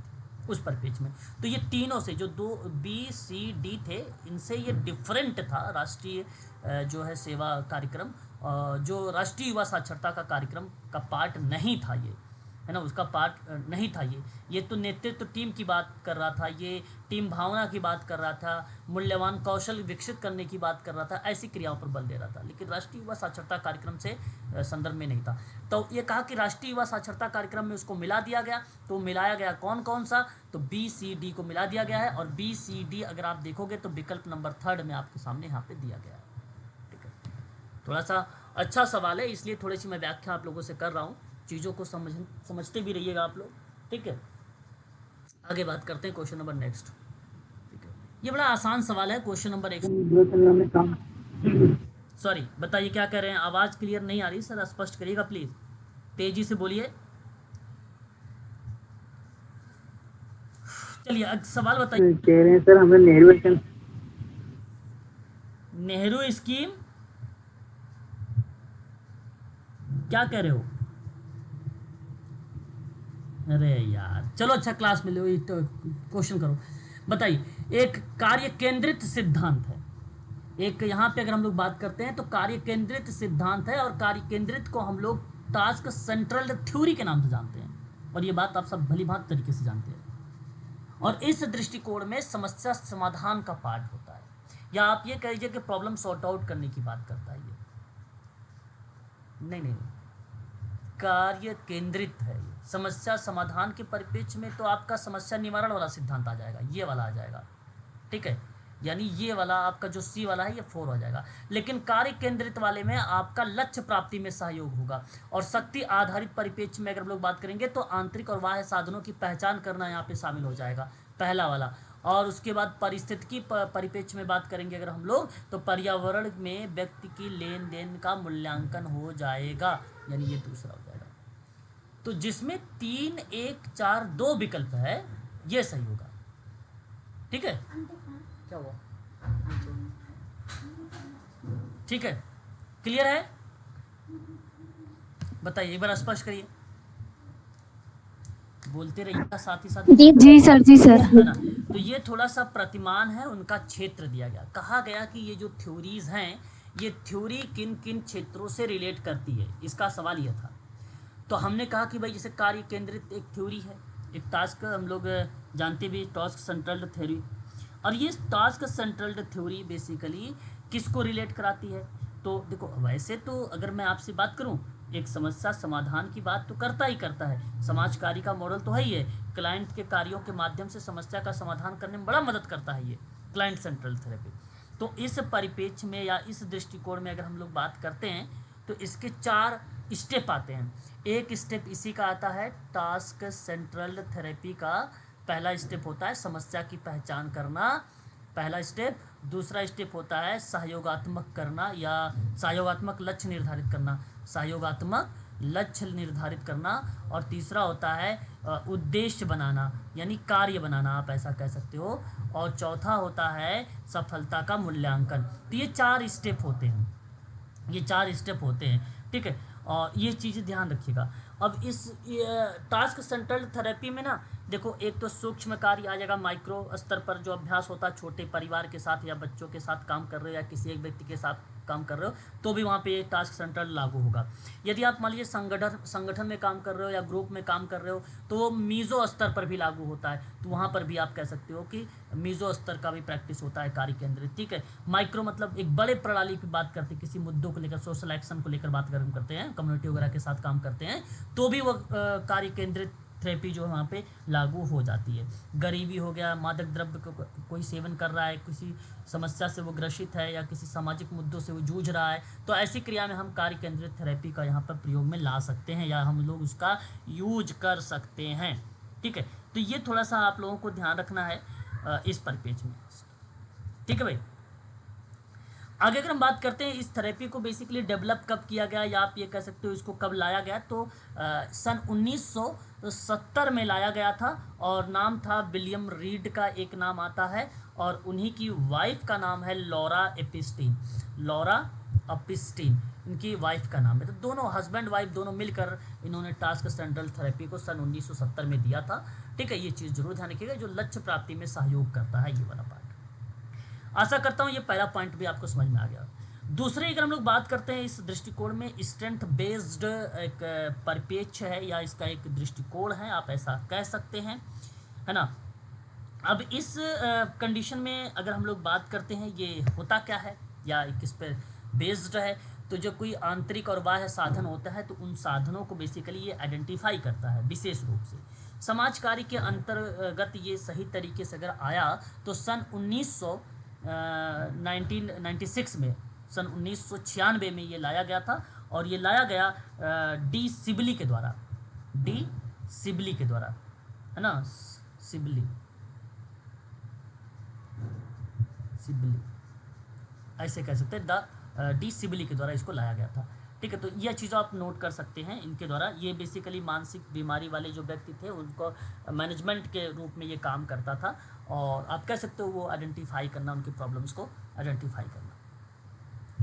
उस परिपेक्ष में। तो ये तीनों से जो 2 BCD थे, इनसे ये डिफरेंट था राष्ट्रीय जो है सेवा कार्यक्रम, जो राष्ट्रीय युवा साक्षरता का कार्यक्रम का पार्ट नहीं था ये, है ना, उसका पार्ट नहीं था ये तो नेतृत्व टीम की बात कर रहा था, ये टीम भावना की बात कर रहा था, मूल्यवान कौशल विकसित करने की बात कर रहा था, ऐसी क्रियाओं पर बल दे रहा था, लेकिन राष्ट्रीय युवा साक्षरता कार्यक्रम से संदर्भ में नहीं था। तो ये कहा कि राष्ट्रीय युवा साक्षरता कार्यक्रम में उसको मिला दिया गया, तो मिलाया गया कौन कौन सा, तो BCD को मिला दिया गया है, और BCD अगर आप देखोगे तो विकल्प नंबर 3 में आपके सामने यहाँ पे दिया गया है। ठीक है, थोड़ा सा अच्छा सवाल है, इसलिए थोड़ी सी मैं व्याख्या आप लोगों से कर रहा हूँ, चीज़ों को समझते भी रहिएगा आप लोग। ठीक है, आगे बात करते हैं क्वेश्चन नंबर नेक्स्ट। ठीक है, ये बड़ा आसान सवाल है, क्वेश्चन नंबर 1। सॉरी, बताइए क्या कह रहे हैं, आवाज़ क्लियर नहीं आ रही सर, स्पष्ट करिएगा प्लीज़, तेजी से बोलिए। चलिए सवाल बताइए। कह रहे हैं सर हमें नेहरू स्कीम क्या कह रहे हो? अरे यार चलो, अच्छा क्लास में लो, तो क्वेश्चन करो। बताइए, एक कार्य केंद्रित सिद्धांत है, एक यहाँ पे अगर हम लोग बात करते हैं तो कार्य केंद्रित सिद्धांत है, और कार्य केंद्रित को हम लोग टास्क सेंट्रल थ्योरी के नाम से जानते हैं, और ये बात आप सब भली भांति तरीके से जानते हैं। और इस दृष्टिकोण में समस्या समाधान का पार्ट होता है, या आप ये कह लीजिए कि प्रॉब्लम सॉर्ट आउट करने की बात करता है ये। नहीं, कार्य केंद्रित है, समस्या समाधान के परिप्रेक्ष्य में तो आपका समस्या निवारण वाला सिद्धांत आ जाएगा, ये वाला आ जाएगा। ठीक है, यानी ये वाला आपका जो C वाला है ये 4 हो जाएगा, लेकिन कार्य केंद्रित वाले में आपका लक्ष्य प्राप्ति में सहयोग होगा, और शक्ति आधारित परिप्रेक्ष्य में अगर हम लोग बात करेंगे तो आंतरिक और बाह्य साधनों की पहचान करना यहाँ पे शामिल हो जाएगा, पहला वाला। और उसके बाद पारिस्थितिकी परिप्रेक्ष्य में बात करेंगे अगर हम लोग, तो पर्यावरण में व्यक्ति की लेन देन का मूल्यांकन हो जाएगा, यानी ये दूसरा हो जाएगा। तो जिसमें 3, 1, 4, 2 विकल्प है, ये सही होगा। ठीक है, क्या हुआ? ठीक है, क्लियर है? बताइए, एक बार स्पष्ट करिए, बोलते रहिएगा साथ ही साथ। जी सर, जी सर। है ना, तो ये थोड़ा सा प्रतिमान है, उनका क्षेत्र दिया गया, कहा गया कि ये जो थ्योरीज हैं, ये थ्योरी किन किन क्षेत्रों से रिलेट करती है, इसका सवाल यह था। तो हमने कहा कि भाई जैसे कार्य केंद्रित एक थ्योरी है, एक टास्क हम लोग जानते भी, टास्क सेंट्रल्ड थ्योरी, और ये टास्क सेंट्रल्ड थ्योरी बेसिकली किसको रिलेट कराती है? तो देखो, वैसे तो अगर मैं आपसे बात करूं, एक समस्या समाधान की बात तो करता ही करता है, समाज कार्य का मॉडल तो है ही है, क्लाइंट के कार्यों के माध्यम से समस्या का समाधान करने में बड़ा मदद करता है ये क्लाइंट सेंट्रल थेरेपी। तो इस परिप्रेक्ष्य में या इस दृष्टिकोण में अगर हम लोग बात करते हैं तो इसके 4 स्टेप आते हैं। एक स्टेप इसी का आता है, टास्क सेंट्रल थेरेपी का पहला स्टेप होता है समस्या की पहचान करना, पहला स्टेप। दूसरा स्टेप होता है सहयोगात्मक करना या सहयोगात्मक लक्ष्य निर्धारित करना, सहयोगात्मक लक्ष्य निर्धारित करना। और तीसरा होता है उद्देश्य बनाना, यानी कार्य बनाना, आप ऐसा कह सकते हो। और चौथा होता है सफलता का मूल्यांकन। तो ये 4 स्टेप होते हैं, ये 4 स्टेप होते हैं, ठीक है। और ये चीज़ें ध्यान रखिएगा। अब इस टास्क सेंट्रल थेरेपी में ना देखो, एक तो सूक्ष्म कार्य आ जाएगा, माइक्रो स्तर पर जो अभ्यास होता है, छोटे परिवार के साथ या बच्चों के साथ काम कर रहे हो या किसी एक व्यक्ति के साथ काम कर रहे हो, तो भी वहाँ पे ये टास्क सेंट्रल लागू होगा। यदि आप मान लीजिए संगठन में काम कर रहे हो या ग्रुप में काम कर रहे हो, तो वो मीज़ो स्तर पर भी लागू होता है, तो वहाँ पर भी आप कह सकते हो कि मीज़ो स्तर का भी प्रैक्टिस होता है कार्य केंद्रित, ठीक है। माइक्रो मतलब एक बड़े प्रणाली की बात करते हैं, किसी मुद्दों को लेकर, सोशल एक्शन को लेकर बात करते हैं, कम्युनिटी वगैरह के साथ काम करते हैं, तो भी वो कार्य केंद्रित थेरेपी जो है वहाँ पे लागू हो जाती है। गरीबी हो गया, मादक द्रव्य कोई सेवन कर रहा है, किसी समस्या से वो ग्रसित है या किसी सामाजिक मुद्दों से वो जूझ रहा है, तो ऐसी क्रिया में हम कार्य केंद्रित थेरेपी का यहाँ पर प्रयोग में ला सकते हैं या हम लोग उसका यूज कर सकते हैं। ठीक है, तो ये थोड़ा सा आप लोगों को ध्यान रखना है इस परिपेक्ष में। ठीक है भाई, आगे अगर हम बात करते हैं इस थेरेपी को बेसिकली डेवलप कब किया गया या आप ये कह सकते हो इसको कब लाया गया, तो सन 1970 में लाया गया था और नाम था विलियम रीड का एक नाम आता है और उन्हीं की वाइफ का नाम है लॉरा एपिस्टीन। लॉरा एपिस्टीन इनकी वाइफ का नाम है। तो दोनों हस्बैंड वाइफ दोनों मिलकर इन्होंने टास्क सेंट्रल थेरेपी को सन 1970 में दिया था। ठीक है, ये चीज़ जरूर ध्यान रखिएगा, जो लक्ष्य प्राप्ति में सहयोग करता है, ये वाला पार्ट। आशा करता हूँ ये पहला पॉइंट भी आपको समझ में आ गया। दूसरे अगर हम लोग बात करते हैं इस दृष्टिकोण में, स्ट्रेंथ बेस्ड एक परिपेक्ष है या इसका एक दृष्टिकोण है, आप ऐसा कह सकते हैं, है ना। अब इस कंडीशन में अगर हम लोग बात करते हैं ये होता क्या है या किस पर बेस्ड है, तो जो कोई आंतरिक और बाह्य साधन होता है तो उन साधनों को बेसिकली ये आइडेंटिफाई करता है विशेष रूप से। समाज कार्य के अंतर्गत ये सही तरीके से अगर आया तो सन 1996 में, सन 1996 में ये लाया गया था और ये लाया गया डी सिबली के द्वारा, डी सिबली के द्वारा, है ना, सिबली ऐसे कह सकते हैं, द डी सिबली के द्वारा इसको लाया गया था। ठीक है, तो यह चीज़ आप नोट कर सकते हैं इनके द्वारा। ये बेसिकली मानसिक बीमारी वाले जो व्यक्ति थे उनको मैनेजमेंट के रूप में ये काम करता था और आप कह सकते हो वो आइडेंटिफाई करना, उनकी प्रॉब्लम्स को आइडेंटिफाई करना।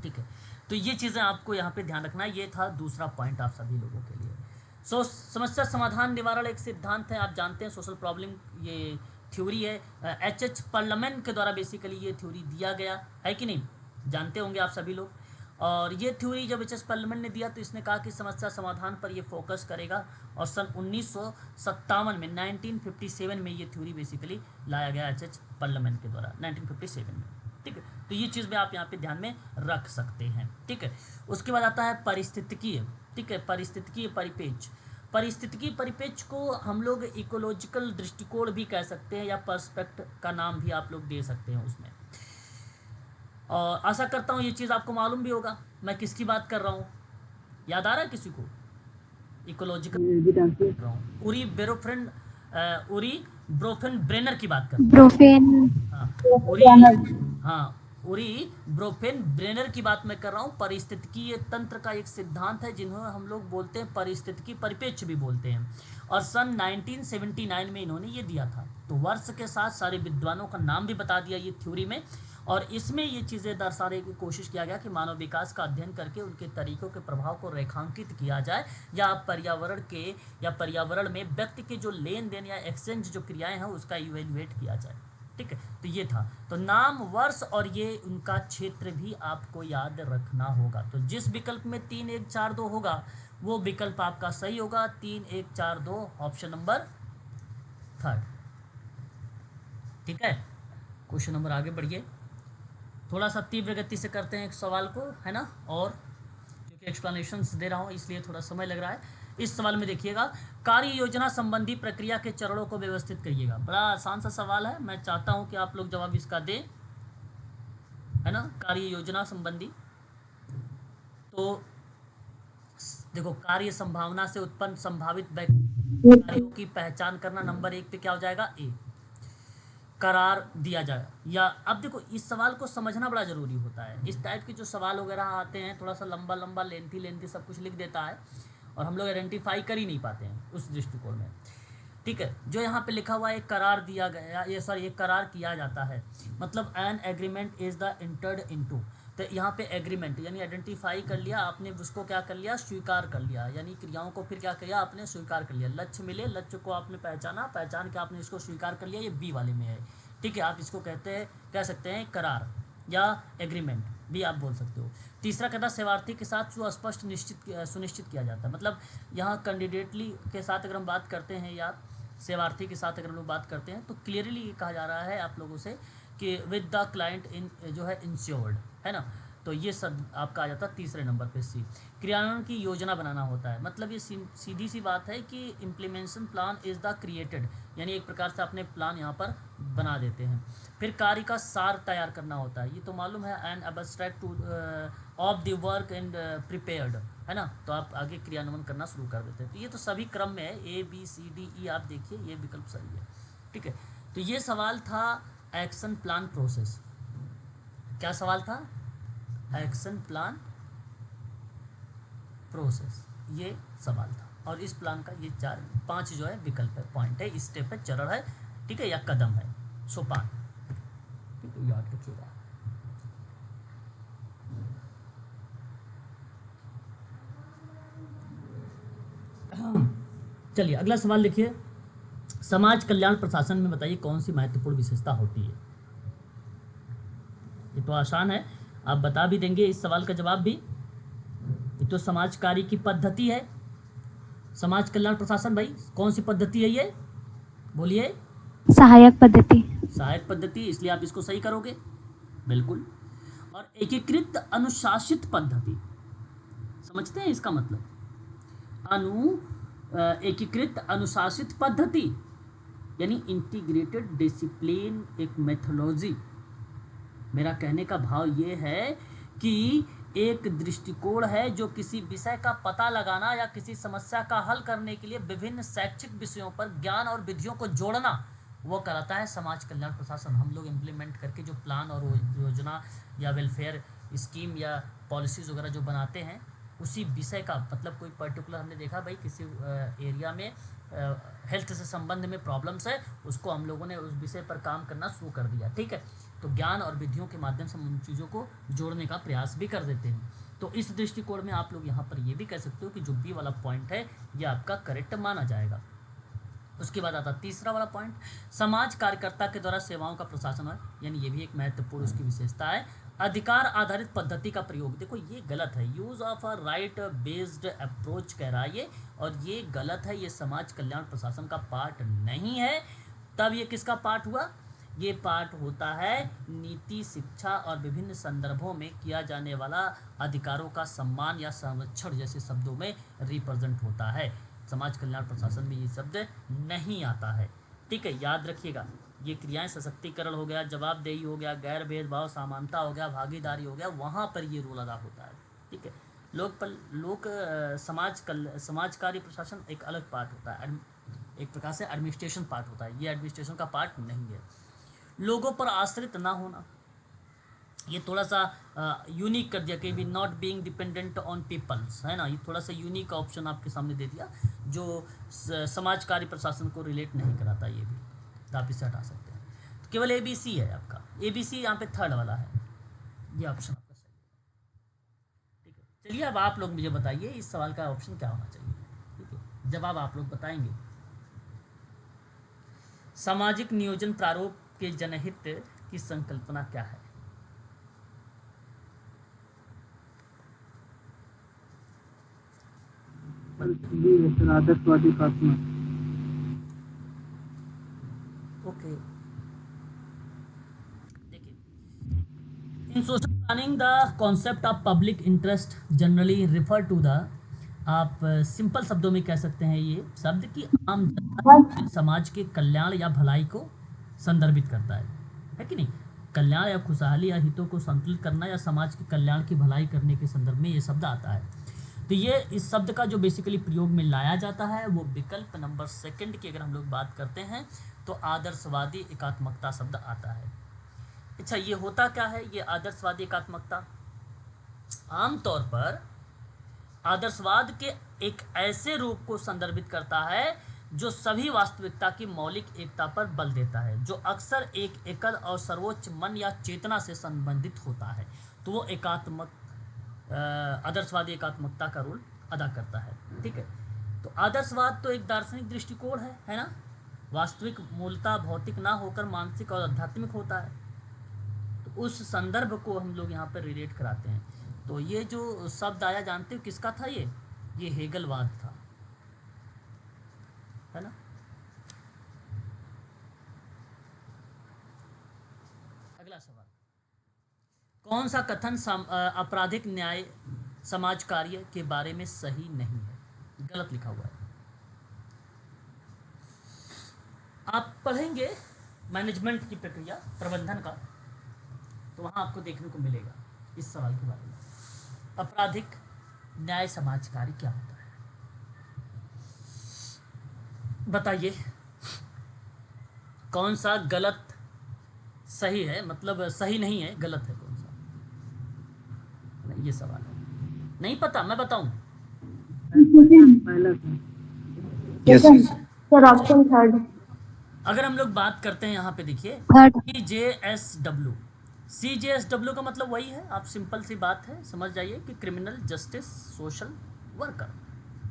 ठीक है, तो ये चीज़ें आपको यहाँ पे ध्यान रखना है। ये था दूसरा पॉइंट आप सभी लोगों के लिए। समस्या समाधान निवारण एक सिद्धांत है, आप जानते हैं, सोशल प्रॉब्लम ये थ्योरी है, एच पार्लियामेंट के द्वारा बेसिकली ये थ्योरी दिया गया है कि नहीं, जानते होंगे आप सभी लोग। और ये थ्योरी जब एच पार्लियामेंट ने दिया तो इसने कहा कि समस्या समाधान पर ये फोकस करेगा और सन 1957 में 1957 में ये थ्योरी बेसिकली लाया गया एच पार्लियामेंट के द्वारा 1957 में। ठीक है, तो ये चीज़ भी आप यहाँ पे ध्यान में रख सकते हैं। ठीक है, उसके बाद आता है पारिस्थितिकीय। ठीक है, पारिस्थितिकीय परिपेक्ष। पारिस्थितिकीय परिपेक्ष को हम लोग इकोलॉजिकल दृष्टिकोण भी कह सकते हैं या पर्सपेक्ट का नाम भी आप लोग दे सकते हैं उसमें। और आशा करता हूँ ये चीज़ आपको मालूम भी होगा मैं किसकी बात कर रहा हूँ, याद आ रहा है किसी को? इकोलॉजिकल कर रहा हूँ, उरी ब्रोफेन ब्रेनर की बात कर रहा हूँ। उरी ब्रोफेन ब्रेनर की बात मैं कर रहा हूँ। पारिस्थितिकीय तंत्र का एक सिद्धांत है जिन्होंने हम लोग बोलते हैं पारिस्थितिकी परिपेक्ष भी बोलते हैं, और सन 1979 में इन्होंने ये दिया था। तो वर्ष के साथ सारे विद्वानों का नाम भी बता दिया ये थ्योरी में, और इसमें ये चीज़ें दर्शाने की कोशिश किया गया कि मानव विकास का अध्ययन करके उनके तरीकों के प्रभाव को रेखांकित किया जाए या पर्यावरण में व्यक्ति के जो लेन देन या एक्सचेंज जो क्रियाएं हैं उसका इवेल्युएट किया जाए। ठीक है, तो ये था। तो नाम, वर्ष और ये उनका क्षेत्र भी आपको याद रखना होगा। तो जिस विकल्प में 3 1 4 2 होगा वो विकल्प आपका सही होगा। 3 1 4 2 ऑप्शन नंबर 3। ठीक है, क्वेश्चन नंबर आगे बढ़िए। थोड़ा सा तीव्र गति से करते हैं एक सवाल को, है ना, और क्योंकि एक्सप्लेनेशंस दे रहा हूँ इसलिए थोड़ा समय लग रहा है। इस सवाल में देखिएगा, कार्य योजना संबंधी प्रक्रिया के चरणों को व्यवस्थित करिएगा। बड़ा आसान सा सवाल है, मैं चाहता हूँ कि आप लोग जवाब इसका दें, है ना। कार्य योजना संबंधी, तो देखो, कार्य संभावना से उत्पन्न संभावित कार्यों की पहचान करना, नंबर 1 पे क्या हो जाएगा, ए। करार दिया जाए, या अब देखो इस सवाल को समझना बड़ा ज़रूरी होता है। इस टाइप के जो सवाल वगैरह आते हैं थोड़ा सा लंबा लंबा लेंथी सब कुछ लिख देता है और हम लोग आइडेंटिफाई कर ही नहीं पाते हैं उस दृष्टिकोण में। ठीक है, जो यहाँ पे लिखा हुआ है करार दिया गया, ये करार किया जाता है, मतलब an agreement is the entered into. तो यहाँ पे एग्रीमेंट यानी आइडेंटिफाई कर लिया आपने, उसको क्या कर लिया, स्वीकार कर लिया, यानी क्रियाओं को फिर क्या किया आपने, स्वीकार कर लिया। लक्ष्य मिले, लक्ष्य को आपने पहचान के आपने इसको स्वीकार कर लिया, ये बी वाले में है। ठीक है, आप इसको कह सकते हैं करार या एग्रीमेंट भी आप बोल सकते हो। तीसरा कहता है सेवार्थी के साथ सुस्पष्ट सुनिश्चित किया जाता है, मतलब यहाँ कैंडिडेटली के साथ अगर हम बात करते हैं या सेवार्थी के साथ अगर हम लोग बात करते हैं तो क्लियरली कहा जा रहा है आप लोगों से कि विद द क्लाइंट इन जो है इंश्योर्ड, है ना। तो ये सब आपका आ जाता है तीसरे नंबर पे सी। क्रियान्वयन की योजना बनाना होता है, मतलब ये सीधी सी बात है कि implementation plan is the created, यानी एक प्रकार से अपने प्लान यहाँ पर बना देते हैं। फिर कार्य का सार तैयार करना होता है, ये तो मालूम है, and abstract two of the work and prepared, है ना। तो आप आगे क्रियान्वयन करना शुरू कर देते हैं। तो ये तो सभी क्रम में है, A B C D E, आप देखिए ये विकल्प सही है, ठीक है। तो ये सवाल था एक्शन प्लान प्रोसेस। क्या सवाल था? एक्शन प्लान प्रोसेस, ये सवाल था। और इस प्लान का ये 5 जो है विकल्प है, पॉइंट है, स्टेप है, चरण है, ठीक है, या कदम है, सोपान, ठीक है, याद रखिएगा। चलिए अगला सवाल लिखिए। समाज कल्याण प्रशासन में बताइए कौन सी महत्वपूर्ण विशेषता होती है। ये तो आसान है, आप बता भी देंगे इस सवाल का जवाब भी। ये तो समाज कार्य की पद्धति है। समाज कल्याण प्रशासन भाई कौन सी पद्धति है ये, बोलिए। सहायक पद्धति। सहायक पद्धति, इसलिए आप इसको सही करोगे, बिल्कुल। और एकीकृत अनुशासित पद्धति, समझते हैं इसका मतलब? एकीकृत अनुशासित पद्धति यानी इंटीग्रेटेड डिसिप्लिन, एक मेथोलॉजी। मेरा कहने का भाव ये है कि एक दृष्टिकोण है जो किसी विषय का पता लगाना या किसी समस्या का हल करने के लिए विभिन्न शैक्षिक विषयों पर ज्ञान और विधियों को जोड़ना, वो कराता है समाज कल्याण प्रशासन। हम लोग इम्प्लीमेंट करके जो प्लान और योजना या वेलफेयर स्कीम या पॉलिसीज़ वगैरह जो बनाते हैं, उसी विषय का, मतलब कोई पर्टिकुलर हमने देखा भाई किसी एरिया में हेल्थ से संबंध में प्रॉब्लम्स है, उसको हम लोगों ने उस विषय पर काम करना शुरू कर दिया, ठीक है। तो ज्ञान और विधियों के माध्यम से हम उन चीज़ों को जोड़ने का प्रयास भी कर देते हैं। तो इस दृष्टिकोण में आप लोग यहाँ पर ये भी कह सकते हो कि जो बी वाला पॉइंट है ये आपका करेक्ट माना जाएगा। उसके बाद आता तीसरा वाला पॉइंट, समाज कार्यकर्ता के द्वारा सेवाओं का प्रशासन है, यानी ये भी एक महत्वपूर्ण उसकी विशेषता है। अधिकार आधारित पद्धति का प्रयोग, देखो ये गलत है, use of a right based approach कह रहा है ये, और ये गलत है, ये समाज कल्याण प्रशासन का पार्ट नहीं है। तब ये किसका पार्ट हुआ? ये पार्ट होता है नीति, शिक्षा और विभिन्न संदर्भों में किया जाने वाला अधिकारों का सम्मान या संरक्षण जैसे शब्दों में रिप्रेजेंट होता है। समाज कल्याण प्रशासन में ये शब्द नहीं आता है, ठीक है, याद रखिएगा। ये क्रियाएं सशक्तिकरण हो गया, जवाबदेही हो गया, गैर भेदभाव, समानता हो गया, भागीदारी हो गया, वहाँ पर ये रोल अदा होता है, ठीक है। समाज कार्य प्रशासन एक अलग पार्ट होता है, एक प्रकार से एडमिनिस्ट्रेशन पार्ट होता है, ये एडमिनिस्ट्रेशन का पार्ट नहीं है। लोगों पर आश्रित ना होना, ये थोड़ा सा यूनिक कर दिया कि भी not being dependent on people's, है ना। ये थोड़ा सा यूनिक ऑप्शन आपके सामने दे दिया जो समाज कार्य प्रशासन को रिलेट नहीं कराता, ये भी तो आप इसे हटा सकते हैं। तो केवल ए बी सी है आपका, ए बी सी यहाँ पे थर्ड वाला है, ये ऑप्शन आपका सही है, ठीक है। चलिए अब आप लोग मुझे बताइए इस सवाल का ऑप्शन क्या होना चाहिए, ठीक है, जवाब आप लोग बताएंगे। सामाजिक नियोजन प्रारूप के जनहित की संकल्पना क्या है? आदर्शवादी एकात्मक। ओके, देखिए, in social planning the concept of public interest generally refer to the, आप सिंपल शब्दों में कह सकते हैं ये शब्द कि आम जनता समाज के कल्याण या भलाई को संदर्भित करता है कि नहीं। कल्याण या खुशहाली या हितों को संतुलित करना या समाज के कल्याण की भलाई करने के संदर्भ में ये शब्द आता है। तो ये इस शब्द का जो बेसिकली प्रयोग में लाया जाता है वो विकल्प नंबर सेकंड की अगर हम लोग बात करते हैं तो आदर्शवादी एकात्मकता शब्द आता है। अच्छा, ये होता क्या है ये आदर्शवादी एकात्मकता? आमतौर पर आदर्शवाद के एक ऐसे रूप को संदर्भित करता है जो सभी वास्तविकता की मौलिक एकता पर बल देता है, जो अक्सर एक एकल और सर्वोच्च मन या चेतना से संबंधित होता है। तो वो आदर्शवादी एकात्मकता का रोल अदा करता है, ठीक है। तो आदर्शवाद तो एक दार्शनिक दृष्टिकोण है ना। वास्तविक मूलतः भौतिक ना होकर मानसिक और आध्यात्मिक होता है। तो उस संदर्भ को हम लोग यहाँ पर रिलेट कराते हैं। तो ये जो शब्द आया जानते हो किसका था? ये हेगलवाद था, है ना। अगला सवाल, कौन सा कथन आपराधिक न्याय समाज कार्य के बारे में सही नहीं है? गलत लिखा हुआ है। आप पढ़ेंगे मैनेजमेंट की प्रक्रिया, प्रबंधन का, तो वहाँ आपको देखने को मिलेगा इस सवाल के बारे में। आपराधिक न्याय समाज कार्य क्या होता है, बताइए कौन सा गलत सही है, मतलब सही नहीं है, गलत है कौन सा? नहीं, ये सवाल है, नहीं पता, मैं बताऊं? पहला था। Yes sir option third. अगर हम लोग बात करते हैं यहाँ पे देखिए थर्ड। CJSW, CJSW का मतलब वही है, आप सिंपल सी बात है समझ जाइए कि क्रिमिनल जस्टिस सोशल वर्कर,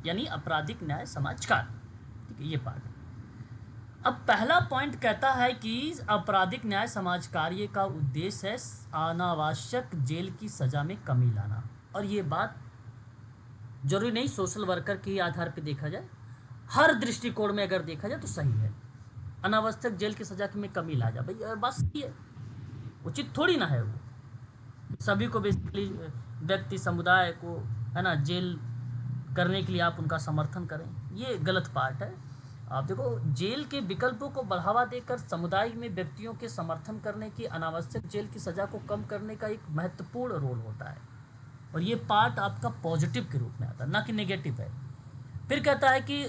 यानी आपराधिक न्याय समाज कार्य। ठीक है, ये पार्ट। अब पहला पॉइंट कहता है कि आपराधिक न्याय समाज कार्य का उद्देश्य है अनावश्यक जेल की सजा में कमी लाना। और ये बात जरूरी नहीं सोशल वर्कर के आधार पर देखा जाए, हर दृष्टिकोण में अगर देखा जाए तो सही है। अनावश्यक जेल की सजा में कमी ला जाए, भाई बात सही है, उचित थोड़ी ना है वो। सभी को बेसिकली व्यक्ति समुदाय को है ना जेल करने के लिए आप उनका समर्थन करें, ये गलत पार्ट है। आप देखो, जेल के विकल्पों को बढ़ावा देकर समुदाय में व्यक्तियों के समर्थन करने की, अनावश्यक जेल की सजा को कम करने का एक महत्वपूर्ण रोल होता है, और ये पार्ट आपका पॉजिटिव के रूप में आता है, ना कि नेगेटिव है। फिर कहता है कि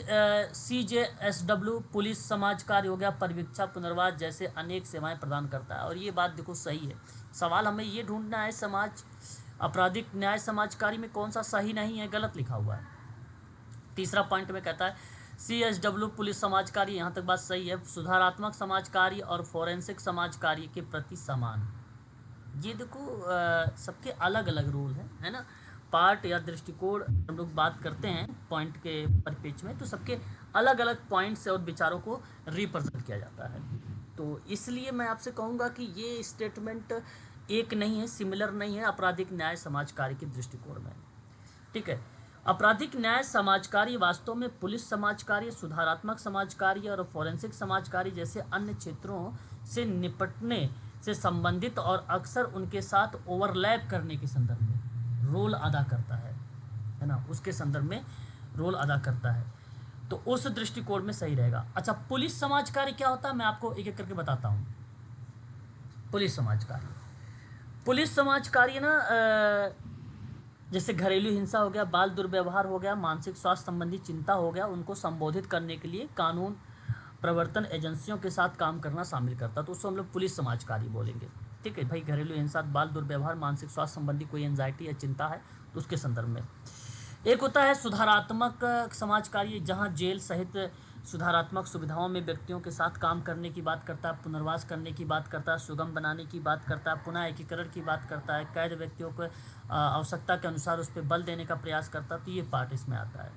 CJSW पुलिस समाज कार्य हो गया, परिवीक्षा पुनर्वास जैसे अनेक सेवाएं प्रदान करता है, और ये बात देखो सही है। सवाल हमें ये ढूंढना है समाज आपराधिक न्याय समाज कार्य में कौन सा सही नहीं है, गलत लिखा हुआ है। तीसरा पॉइंट में कहता है CSW पुलिस समाज कार्य, यहाँ तक बात सही है, सुधारात्मक समाज कार्य और फोरेंसिक समाज कार्य के प्रति समान। ये देखो सबके अलग अलग रूल है ना, पार्ट या दृष्टिकोण हम लोग बात करते हैं पॉइंट के परिपेक्ष में, तो सबके अलग अलग पॉइंट्स और विचारों को रिप्रेजेंट किया जाता है। तो इसलिए मैं आपसे कहूँगा कि ये स्टेटमेंट एक नहीं है, सिमिलर नहीं है आपराधिक न्याय समाज कार्य के दृष्टिकोण में। ठीक है, आपराधिक न्याय समाज कार्य वास्तव में पुलिस समाज कार्य, सुधारात्मक समाज कार्य और फोरेंसिक समाज कार्य जैसे अन्य क्षेत्रों से निपटने से संबंधित और अक्सर उनके साथ ओवरलैप करने के संदर्भ में रोल अदा करता है ना, उसके संदर्भ में रोल अदा करता है, तो उस दृष्टिकोण में सही रहेगा। अच्छा, पुलिस समाज कार्य क्या होता है, मैं आपको एक एक करके बताता हूँ। पुलिस समाज कार्य ना जैसे घरेलू हिंसा हो गया, बाल दुर्व्यवहार हो गया, मानसिक स्वास्थ्य संबंधी चिंता हो गया, उनको संबोधित करने के लिए कानून प्रवर्तन एजेंसियों के साथ काम करना शामिल करता, तो उसको हम लोग पुलिस समाज कार्य बोलेंगे। ठीक है भाई, घरेलू हिंसा, बाल दुर्व्यवहार, मानसिक स्वास्थ्य संबंधी कोई एंजाइटी या चिंता है तो उसके संदर्भ में। एक होता है सुधारात्मक समाज कार्य, जहाँ जेल सहित सुधारात्मक सुविधाओं में व्यक्तियों के साथ काम करने की बात करता है, पुनर्वास करने की बात करता है, सुगम बनाने की बात करता है, पुनः एकीकरण की बात करता है, कैद व्यक्तियों को आवश्यकता के अनुसार उस पर बल देने का प्रयास करता है, तो ये पार्ट इसमें आता है।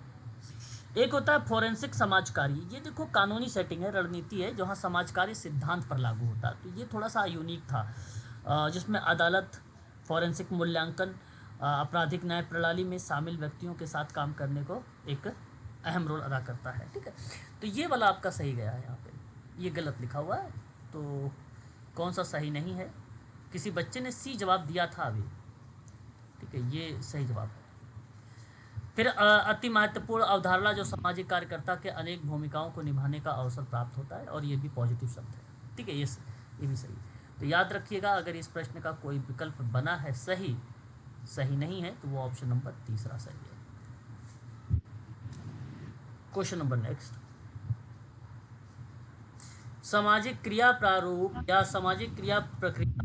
एक होता है फोरेंसिक समाज कार्य, ये देखो कानूनी सेटिंग है, रणनीति है, जहाँ समाज कार्य सिद्धांत पर लागू होता है, तो ये थोड़ा सा यूनिक था, जिसमें अदालत, फोरेंसिक मूल्यांकन, आपराधिक न्याय प्रणाली में शामिल व्यक्तियों के साथ काम करने को एक अहम रोल अदा करता है। ठीक है, तो ये वाला आपका सही गया है, यहाँ पे ये गलत लिखा हुआ है, तो कौन सा सही नहीं है? किसी बच्चे ने C जवाब दिया था अभी। ठीक है, ये सही जवाब है। फिर अति महत्वपूर्ण अवधारणा, जो सामाजिक कार्यकर्ता के अनेक भूमिकाओं को निभाने का अवसर प्राप्त होता है, और ये भी पॉजिटिव शब्द है। ठीक है, ये भी सही है। तो याद रखिएगा, अगर इस प्रश्न का कोई विकल्प बना है सही नहीं है, तो वो ऑप्शन नंबर तीसरा सही है। क्वेश्चन नंबर नेक्स्ट, सामाजिक क्रिया प्रारूप या सामाजिक क्रिया प्रक्रिया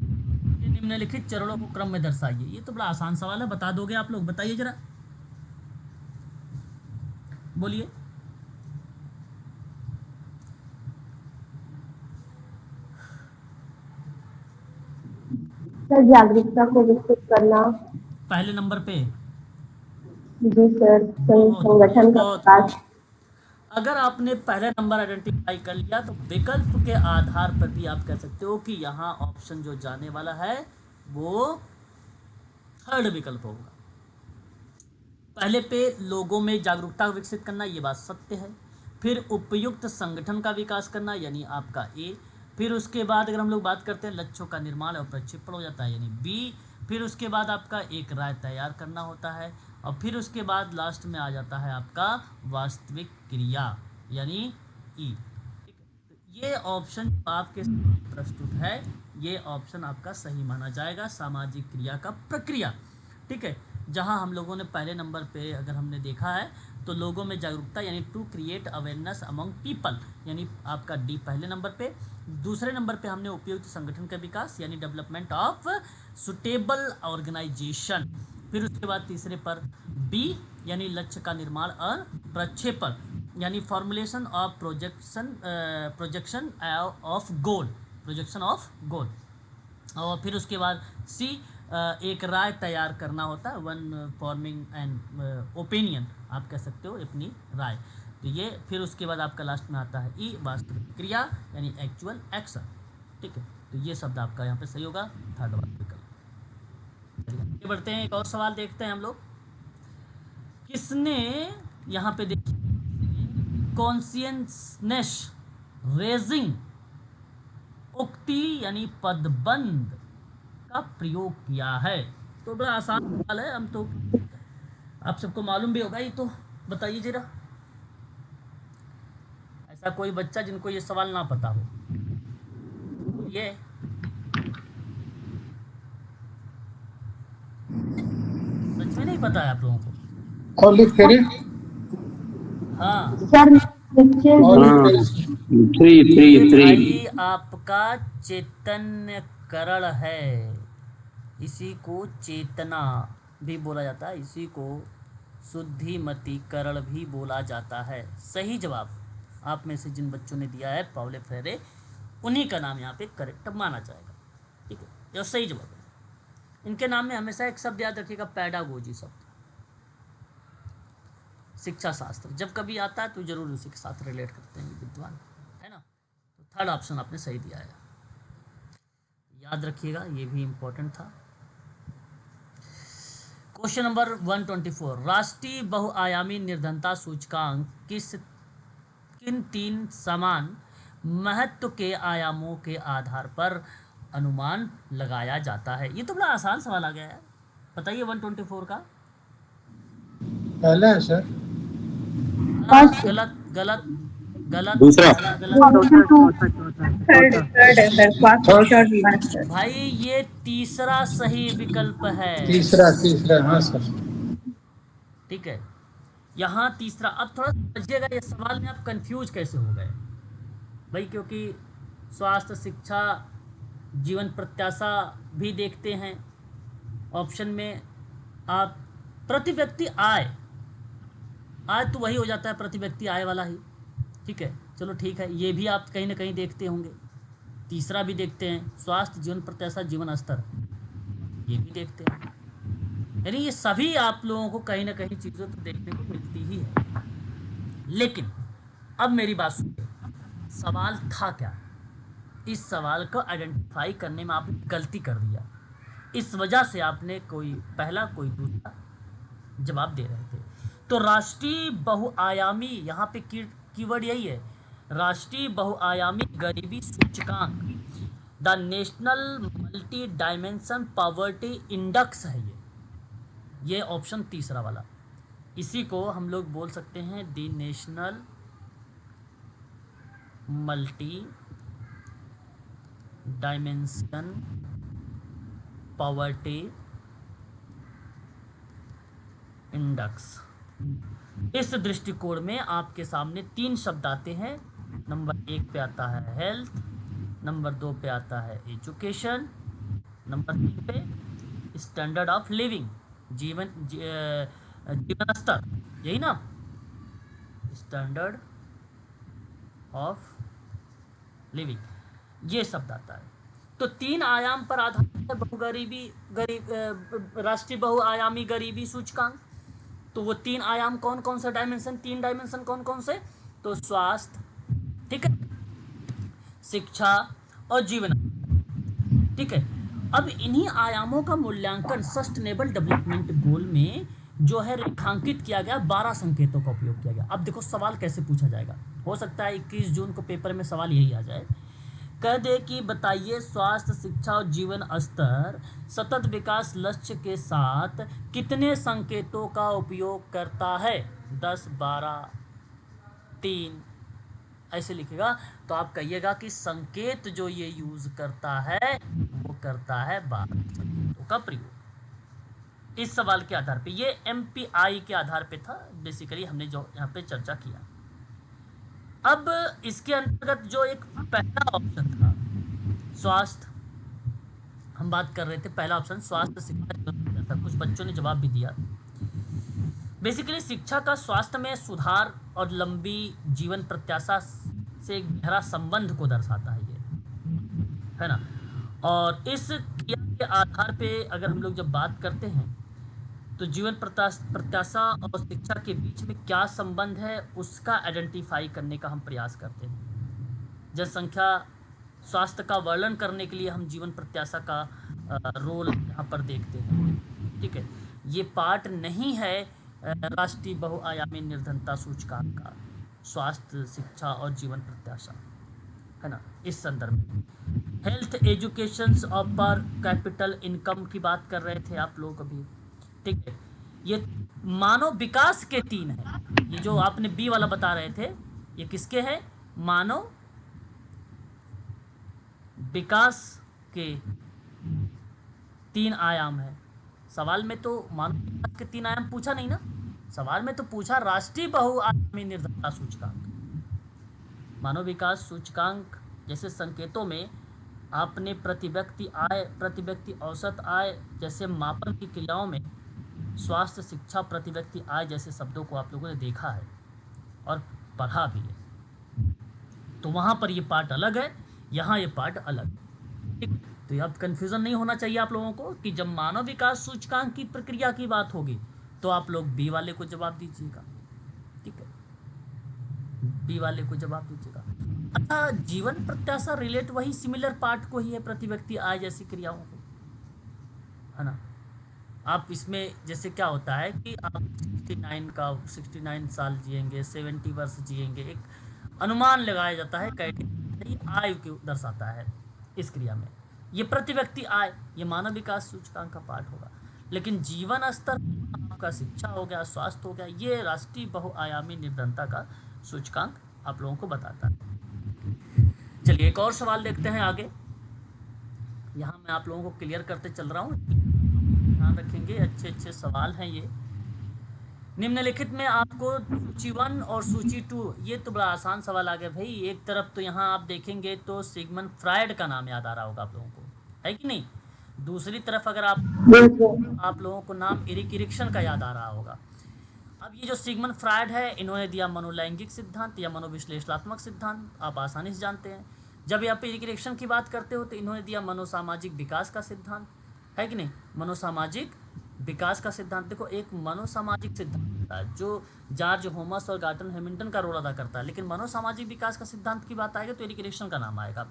के निम्नलिखित चरणों को क्रम में दर्शाइए। ये तो बड़ा आसान सवाल है, बता दोगे आप लोग? बताइए जरा, बोलिए। सर जागरूकता को विकसित करना। पहले नंबर पे। जी सर, संगठन का विकास। अगर आपने पहला नंबर आइडेंटिफाई कर लिया तो विकल्प के आधार पर भी आप कह सकते हो कि यहाँ ऑप्शन जो जाने वाला है वो थर्ड विकल्प होगा। पहले पे लोगों में जागरूकता विकसित करना, ये बात सत्य है। फिर उपयुक्त संगठन का विकास करना, यानी आपका ए। फिर उसके बाद अगर हम लोग बात करते हैं लक्ष्यों का निर्माण और प्रक्षेपण, हो जाता है यानी बी। फिर उसके बाद आपका एक राय तैयार करना होता है, और फिर उसके बाद लास्ट में आ जाता है आपका वास्तविक क्रिया यानी ई। ठीक है, तो ये ऑप्शन आपके सामने प्रस्तुत है, ये ऑप्शन आपका सही माना जाएगा, सामाजिक क्रिया का प्रक्रिया। ठीक है, जहां हम लोगों ने पहले नंबर पे अगर हमने देखा है तो लोगों में जागरूकता यानी to create awareness among people यानी आपका डी पहले नंबर पे। दूसरे नंबर पे हमने उपयुक्त संगठन का विकास यानी डेवलपमेंट ऑफ सुटेबल ऑर्गेनाइजेशन। फिर उसके बाद तीसरे पर बी यानी लक्ष्य का निर्माण और प्रक्षेपण यानी formulation of projection of goal. और फिर उसके बाद सी एक राय तैयार करना होता है, वन फॉर्मिंग एंड ओपिनियन आप कह सकते हो, अपनी राय। तो ये फिर उसके बाद आपका लास्ट में आता है ई वास्तविक क्रिया यानी एक्चुअल एक्शन। ठीक है, तो ये शब्द आपका यहाँ पे सही होगा, थर्ड वाला विकल्प। चलिए आगे बढ़ते हैं, एक और सवाल देखते हैं हम लोग। किसने यहाँ पे देखिए कॉन्शियसनेस रेजिंग उक्ति यानी पदबंध का प्रयोग किया है? तो बड़ा आसान सवाल है, हम तो आप सबको मालूम भी होगा, ये तो बताइए जरा, ऐसा कोई बच्चा जिनको ये सवाल ना पता हो। ये सच में नहीं पता है आप लोगों को? ऑलिव फेरी, हाँ, सर नीचे थ्री भाई आपका चैतन्यकरण है, इसी को चेतना भी बोला जाता है, इसी को शुद्धिमतीकरण भी बोला जाता है। सही जवाब आप में से जिन बच्चों ने दिया है पाउलो फ्रेरे, उन्हीं का नाम यहाँ पे करेक्ट माना जाएगा। ठीक है, ये सही जवाब है। इनके नाम में हमेशा एक शब्द याद रखिएगा, पैडागोजी शब्द, शिक्षा शास्त्र। जब कभी आता है तो जरूर उसी के साथ रिलेट करते हैं विद्वान, है ना। तो थर्ड ऑप्शन आपने सही दिया है, याद रखिएगा, ये भी इम्पोर्टेंट था। क्वेश्चन नंबर 124, राष्ट्रीय बहुआयामी निर्धनता सूचकांक किन तीन समान महत्व के आयामों के आधार पर अनुमान लगाया जाता है? ये तो बड़ा आसान सवाल आ गया है, बताइए 124 का। पहला है सर। गलत गलत गलत दूसरा। भाई ये तीसरा सही विकल्प है। तीसरा हाँ सर। ठीक है, यहाँ तीसरा। अब थोड़ा समझिएगा ये सवाल में आप कंफ्यूज कैसे हो गए भाई, क्योंकि स्वास्थ्य, शिक्षा, जीवन प्रत्याशा भी देखते हैं ऑप्शन में आप। प्रति व्यक्ति आय तो वही हो जाता है, प्रति व्यक्ति आय वाला ही। ठीक है, चलो ठीक है, ये भी आप कहीं ना कहीं देखते होंगे। तीसरा भी देखते हैं, स्वास्थ्य, जीवन प्रत्याशा, जीवन स्तर, ये भी देखते हैं। यानी ये सभी आप लोगों को कहीं ना कहीं चीज़ें तो देखने को मिलती ही है। लेकिन अब मेरी बात सुनिए, सवाल था क्या? इस सवाल को आइडेंटिफाई करने में आपने गलती कर दिया, इस वजह से आपने कोई पहला कोई दूसरा जवाब दे रहे थे। तो राष्ट्रीय बहुआयामी, यहाँ पे कीवर्ड यही है, राष्ट्रीय बहुआयामी गरीबी सूचकांक, the national multi dimension poverty index है ये ऑप्शन तीसरा वाला। इसी को हम लोग बोल सकते हैं the national multi dimension poverty index. इस दृष्टिकोण में आपके सामने तीन शब्द आते हैं। नंबर 1 पे आता है हेल्थ, नंबर 2 पे आता है एजुकेशन, नंबर 3 पे स्टैंडर्ड ऑफ लिविंग, जीवन स्तर, यही ना, स्टैंडर्ड ऑफ लिविंग, ये शब्द आता है। तो तीन आयाम पर आधारित है राष्ट्रीय बहुआयामी गरीबी सूचकांक। तो वो तीन आयाम कौन कौन से डायमेंशन, तीन डायमेंशन कौन कौन से? तो स्वास्थ्य, ठीक है, शिक्षा और जीवन। ठीक है, अब इन्हीं आयामों का मूल्यांकन सस्टेनेबल डेवलपमेंट गोल में जो है रेखांकित किया गया, 12 संकेतों का उपयोग किया गया। अब देखो सवाल कैसे पूछा जाएगा, हो सकता है 21 जून को पेपर में सवाल यही आ जाए। कह दे कि बताइए स्वास्थ्य, शिक्षा और जीवन स्तर सतत विकास लक्ष्य के साथ कितने संकेतों का उपयोग करता है? 10, 12, 3 ऐसे लिखेगा। तो आप कहिएगा कि संकेत जो ये यूज करता है वो करता है 12 संकेतों का प्रयोग। इस सवाल के आधार पे, ये MPI के आधार पे था बेसिकली, हमने जो यहाँ पे चर्चा किया। अब इसके अंतर्गत जो एक पहला ऑप्शन था स्वास्थ्य, हम बात कर रहे थे पहला ऑप्शन स्वास्थ्य, शिक्षा, जीवन प्रत्याशा, कुछ बच्चों ने जवाब भी दिया। बेसिकली शिक्षा का स्वास्थ्य में सुधार और लंबी जीवन प्रत्याशा से एक गहरा संबंध को दर्शाता है ये, है ना। और इस क्रिया के आधार पे अगर हम लोग जब बात करते हैं तो जीवन प्रत्याशा और शिक्षा के बीच में क्या संबंध है उसका आइडेंटिफाई करने का हम प्रयास करते हैं। जनसंख्या स्वास्थ्य का वर्णन करने के लिए हम जीवन प्रत्याशा का रोल यहाँ पर देखते हैं, ठीक है। ये पार्ट नहीं है राष्ट्रीय बहुआयामी निर्धनता सूचकांक का, स्वास्थ्य, शिक्षा और जीवन प्रत्याशा, है ना। इस संदर्भ में हेल्थ एजुकेशन और पर कैपिटल इनकम की बात कर रहे थे आप लोग अभी, ठीक है। ये मानव विकास के 3 हैं। ये जो आपने बी वाला बता रहे थे ये किसके हैं? मानव विकास के 3 आयाम है। सवाल में तो मानव विकास के 3 आयाम पूछा नहीं ना, सवाल में तो पूछा राष्ट्रीय बहुआयामी निर्धनता सूचकांक। मानव विकास सूचकांक जैसे संकेतों में आपने प्रति व्यक्ति आय, प्रति व्यक्ति औसत आय जैसे मापन की क्रियाओं में स्वास्थ्य, शिक्षा, प्रति व्यक्ति आय जैसे शब्दों को आप लोगों ने देखा है और पढ़ा भी है। तो वहाँ पर ये पार्ट अलग है, यहाँ ये पार्ट अलग, ठीक। तो अब कंफ्यूजन नहीं होना चाहिए आप लोगों को कि जब मानव विकास सूचकांक की प्रक्रिया की बात होगी तो आप लोग बी वाले को जवाब दीजिएगा, ठीक है, बी वाले को जवाब दीजिएगा। अच्छा, जीवन प्रत्याशा रिलेट वही सिमिलर पार्ट को ही है, प्रति व्यक्ति आय जैसी क्रियाओं को, है ना। आप इसमें जैसे क्या होता है कि आप 69 साल जिएंगे, 70 वर्ष जिएंगे, एक अनुमान लगाया जाता है, कैटेगरी आयु को दर्शाता है इस क्रिया में। ये प्रति व्यक्ति आय, ये मानव विकास सूचकांक का पार्ट होगा। लेकिन जीवन स्तर आपका शिक्षा हो गया, स्वास्थ्य हो गया, ये राष्ट्रीय बहुआयामी निर्धनता का सूचकांक आप लोगों को बताता है। चलिए एक और सवाल देखते हैं आगे। यहाँ मैं आप लोगों को क्लियर करते चल रहा हूँ, ध्यान रखेंगे, अच्छे अच्छे सवाल हैं ये। निम्नलिखित में आपको सूची 1 और सूची 2, ये तो बड़ा आसान सवाल आ गया भाई। एक तरफ तो यहाँ आप देखेंगे तो सिगमंड फ्रायड का नाम याद आ रहा होगा आप लोगों को, है कि नहीं। दूसरी तरफ अगर आप लोगों को नाम इरिक इरिक्सन का याद आ रहा होगा। अब ये जो सिगमंड फ्रायड है, इन्होंने दिया मनोलैंगिक सिद्धांत या मनोविश्लेषणात्मक सिद्धांत, आप आसानी से जानते हैं। जब यहाँ पे इरिक इरिक्सन की बात करते हो तो इन्होंने दिया मनोसामाजिक विकास का सिद्धांत, है कि नहीं। मनोसामाजिक विकास का सिद्धांत, देखो एक मनोसामाजिक सिद्धांत होता है जो जॉर्ज होमस और गार्टन हैमिल्टन का रोल अदा करता है, लेकिन मनोसामाजिक विकास का सिद्धांत की बात आएगा तो इरिक इरिक्सन का नाम आएगा।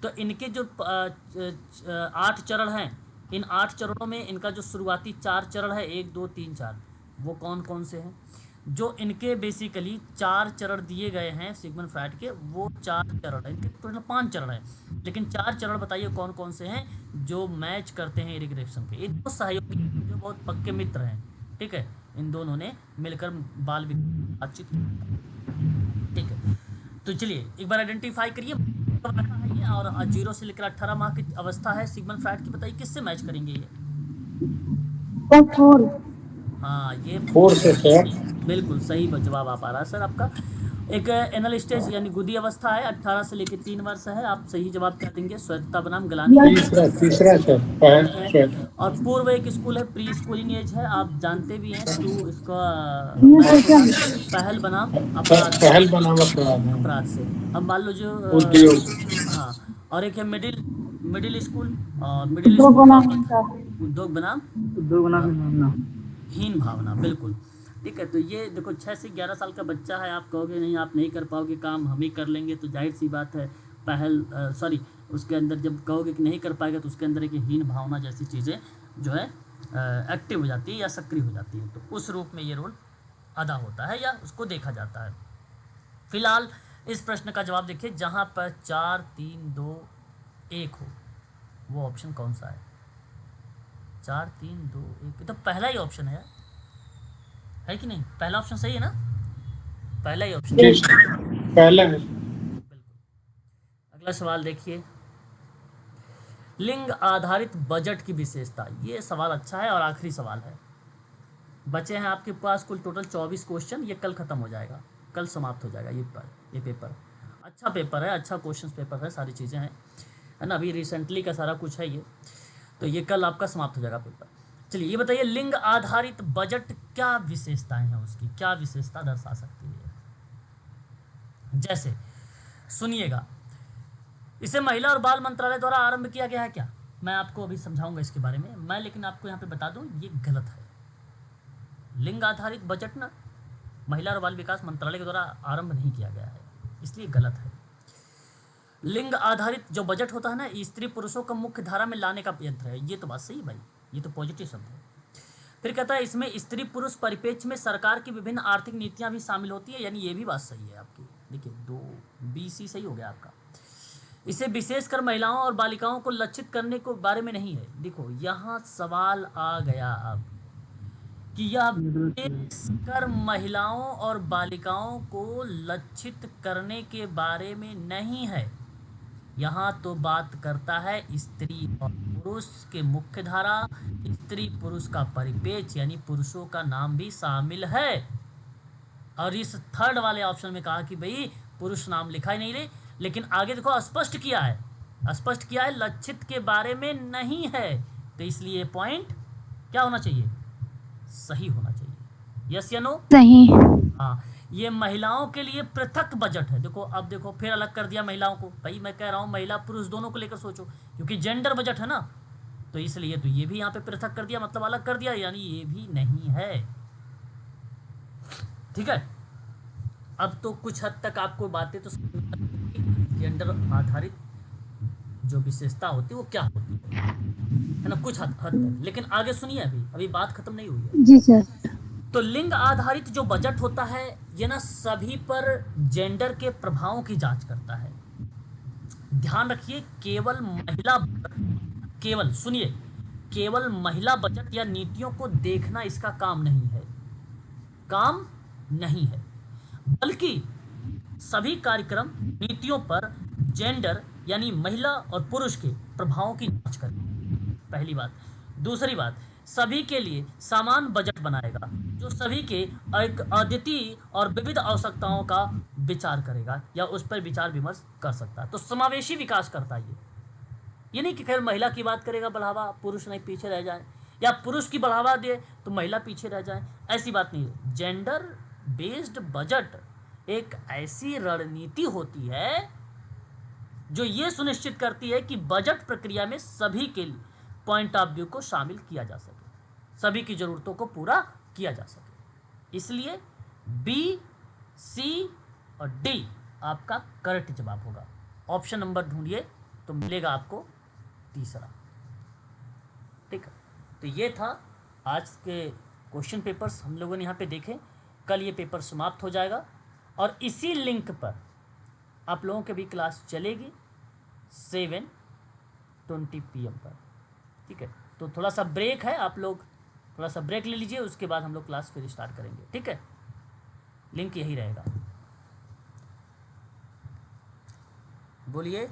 तो इनके जो 8 चरण हैं, इन 8 चरणों में इनका जो शुरुआती 4 चरण है, 1, 2, 3, 4, वो कौन कौन से हैं? जो इनके बेसिकली 4 चरण दिए गए हैं सिगमंड फ्रायड के, वो 4 चरण हैं। इनके टोटल 5 चरण हैं, लेकिन 4 चरण बताइए कौन कौन से हैं जो मैच करते हैं इरिक इरिक्सन के। ये दो सहयोगी जो बहुत पक्के मित्र हैं, ठीक है, इन दोनों ने मिलकर बाल बातचीत, ठीक है। तो चलिए एक बार आइडेंटिफाई करिए, और 0 से लेकर 18 माह की अवस्था है सिगमंड फ्रायड की, बताइए किससे मैच करेंगे ये? हाँ, ये 4 से सर, बिल्कुल सही जवाब आ पा रहा है सर आपका। एक एनल स्टेज यानी गुदी अवस्था है, 18 से लेकर 3 वर्ष है। आप सही जवाब क्या देंगे? स्वायत्तता बनाम ग्लानि। तीसरा सर, और पूर्व एक स्कूल है, प्री स्कूलिंग एज है, आप जानते भी हैं। 2 इसका पहल बनाम अपराध से। अब मान लो जो हाँ, और एक है मिडिल स्कूल, और मिडिल स्कूल उद्योग बनाम हीन भावना, बिल्कुल ठीक है। तो ये देखो 6 से 11 साल का बच्चा है, आप कहोगे नहीं आप नहीं कर पाओगे काम, हम ही कर लेंगे, तो जाहिर सी बात है उसके अंदर जब कहोगे कि नहीं कर पाएगा तो उसके अंदर एक हीन भावना जैसी चीज़ें जो है एक्टिव हो जाती है या सक्रिय हो जाती है। तो उस रूप में ये रोल अदा होता है या उसको देखा जाता है। फिलहाल इस प्रश्न का जवाब देखिए, जहां पर 4 3 2 1 हो, वो ऑप्शन कौन सा है? 4 3 2 1 तो पहला ही ऑप्शन है कि नहीं? पहला ऑप्शन सही है ना? पहला ही ऑप्शन जी सर, पहला है। बिल्कुल। अगला सवाल देखिए, लिंग आधारित बजट की विशेषता। ये सवाल अच्छा है और आखिरी सवाल है। बचे हैं आपके पास कुल टोटल 24 क्वेश्चन। ये कल खत्म हो जाएगा, कल समाप्त हो जाएगा ये पेपर। अच्छा पेपर है, अच्छा क्वेश्चन पेपर है, सारी चीज़ें हैं, है ना? अभी रिसेंटली का सारा कुछ है ये, तो ये कल आपका समाप्त हो जाएगा पेपर। चलिए ये बताइए, लिंग आधारित बजट क्या विशेषताएं हैं उसकी, क्या विशेषता दर्शा सकती है? जैसे सुनिएगा, इसे महिला और बाल मंत्रालय द्वारा आरंभ किया गया है क्या? मैं आपको अभी समझाऊंगा इसके बारे में, मैं लेकिन आपको यहाँ पे बता दूं ये गलत है। लिंग आधारित बजट ना महिला और बाल विकास मंत्रालय के द्वारा आरंभ नहीं किया गया है, इसलिए गलत है। लिंग आधारित जो बजट होता है ना, स्त्री पुरुषों को मुख्य धारा में लाने का यंत्र है। ये तो बात सही है भाई, ये तो पॉजिटिव शब्द है। फिर कहता है इसमें स्त्री पुरुष परिप्रेक्ष्य में सरकार की विभिन्न आर्थिक नीतियां भी शामिल होती है, यानी ये भी बात सही है आपकी। देखिए 2 BC सही हो गया आपका। इसे विशेषकर महिलाओं और बालिकाओं को लक्षित करने को बारे में नहीं है। देखो यहाँ सवाल आ गया अब कि यह विशेषकर महिलाओं और बालिकाओं को लक्षित करने के बारे में नहीं है। यहाँ तो बात करता है स्त्री और पुरुष के मुख्य धारा, स्त्री पुरुष का परिपेक्ष, यानी पुरुषों का नाम भी शामिल है। और इस थर्ड वाले ऑप्शन में कहा कि भाई पुरुष नाम लिखा ही नहीं रहे, लेकिन आगे देखो स्पष्ट किया है लक्षित के बारे में नहीं है, तो इसलिए पॉइंट क्या होना चाहिए? सही होना चाहिए। यस या नो? सही। हाँ, ये महिलाओं के लिए पृथक बजट है। देखो अब देखो फिर अलग कर दिया महिलाओं को। भाई मैं कह रहा हूँ महिला पुरुष दोनों को लेकर सोचो, क्योंकि जेंडर बजट है ना, तो इसलिए तो ये भी यहाँ पे पृथक कर दिया, मतलब अलग कर दिया, यानी ये भी नहीं है। ठीक है, अब तो कुछ हद तक आपको बातें तो जेंडर आधारित जो विशेषता होती है वो क्या होती है ना, कुछ हद तक। लेकिन आगे सुनिए, अभी बात खत्म नहीं हुई है। जी सर। तो लिंग आधारित जो बजट होता है ये ना सभी पर जेंडर के प्रभावों की जांच करता है। ध्यान रखिए, केवल महिला बजट या नीतियों को देखना इसका काम नहीं है, बल्कि सभी कार्यक्रम नीतियों पर जेंडर यानी महिला और पुरुष के प्रभावों की जांच करें, पहली बात। दूसरी बात, सभी के लिए समान बजट बनाएगा जो सभी के एक अद्वितीय और विविध आवश्यकताओं का विचार करेगा या उस पर विचार विमर्श कर सकता है। तो समावेशी विकास करता है ये नहीं कि केवल महिला की बात करेगा बढ़ावा, पुरुष नहीं पीछे रह जाए, या पुरुष की बढ़ावा दे तो महिला पीछे रह जाए, ऐसी बात नहीं है। जेंडर बेस्ड बजट एक ऐसी रणनीति होती है जो ये सुनिश्चित करती है कि बजट प्रक्रिया में सभी के पॉइंट ऑफ व्यू को शामिल किया जा सके, सभी की जरूरतों को पूरा किया जा सके। इसलिए बी, सी और डी आपका करेक्ट जवाब होगा। ऑप्शन नंबर ढूंढिए तो मिलेगा आपको तीसरा। ठीक है, तो ये था आज के क्वेश्चन पेपर्स हम लोगों ने यहाँ पे देखे। कल ये पेपर समाप्त हो जाएगा और इसी लिंक पर आप लोगों के भी क्लास चलेगी 7:20 PM पर। ठीक है, तो थोड़ा सा ब्रेक है, आप लोग थोड़ा सा ब्रेक ले लीजिए, उसके बाद हम लोग क्लास फिर स्टार्ट करेंगे। ठीक है, लिंक यही रहेगा। बोलिए।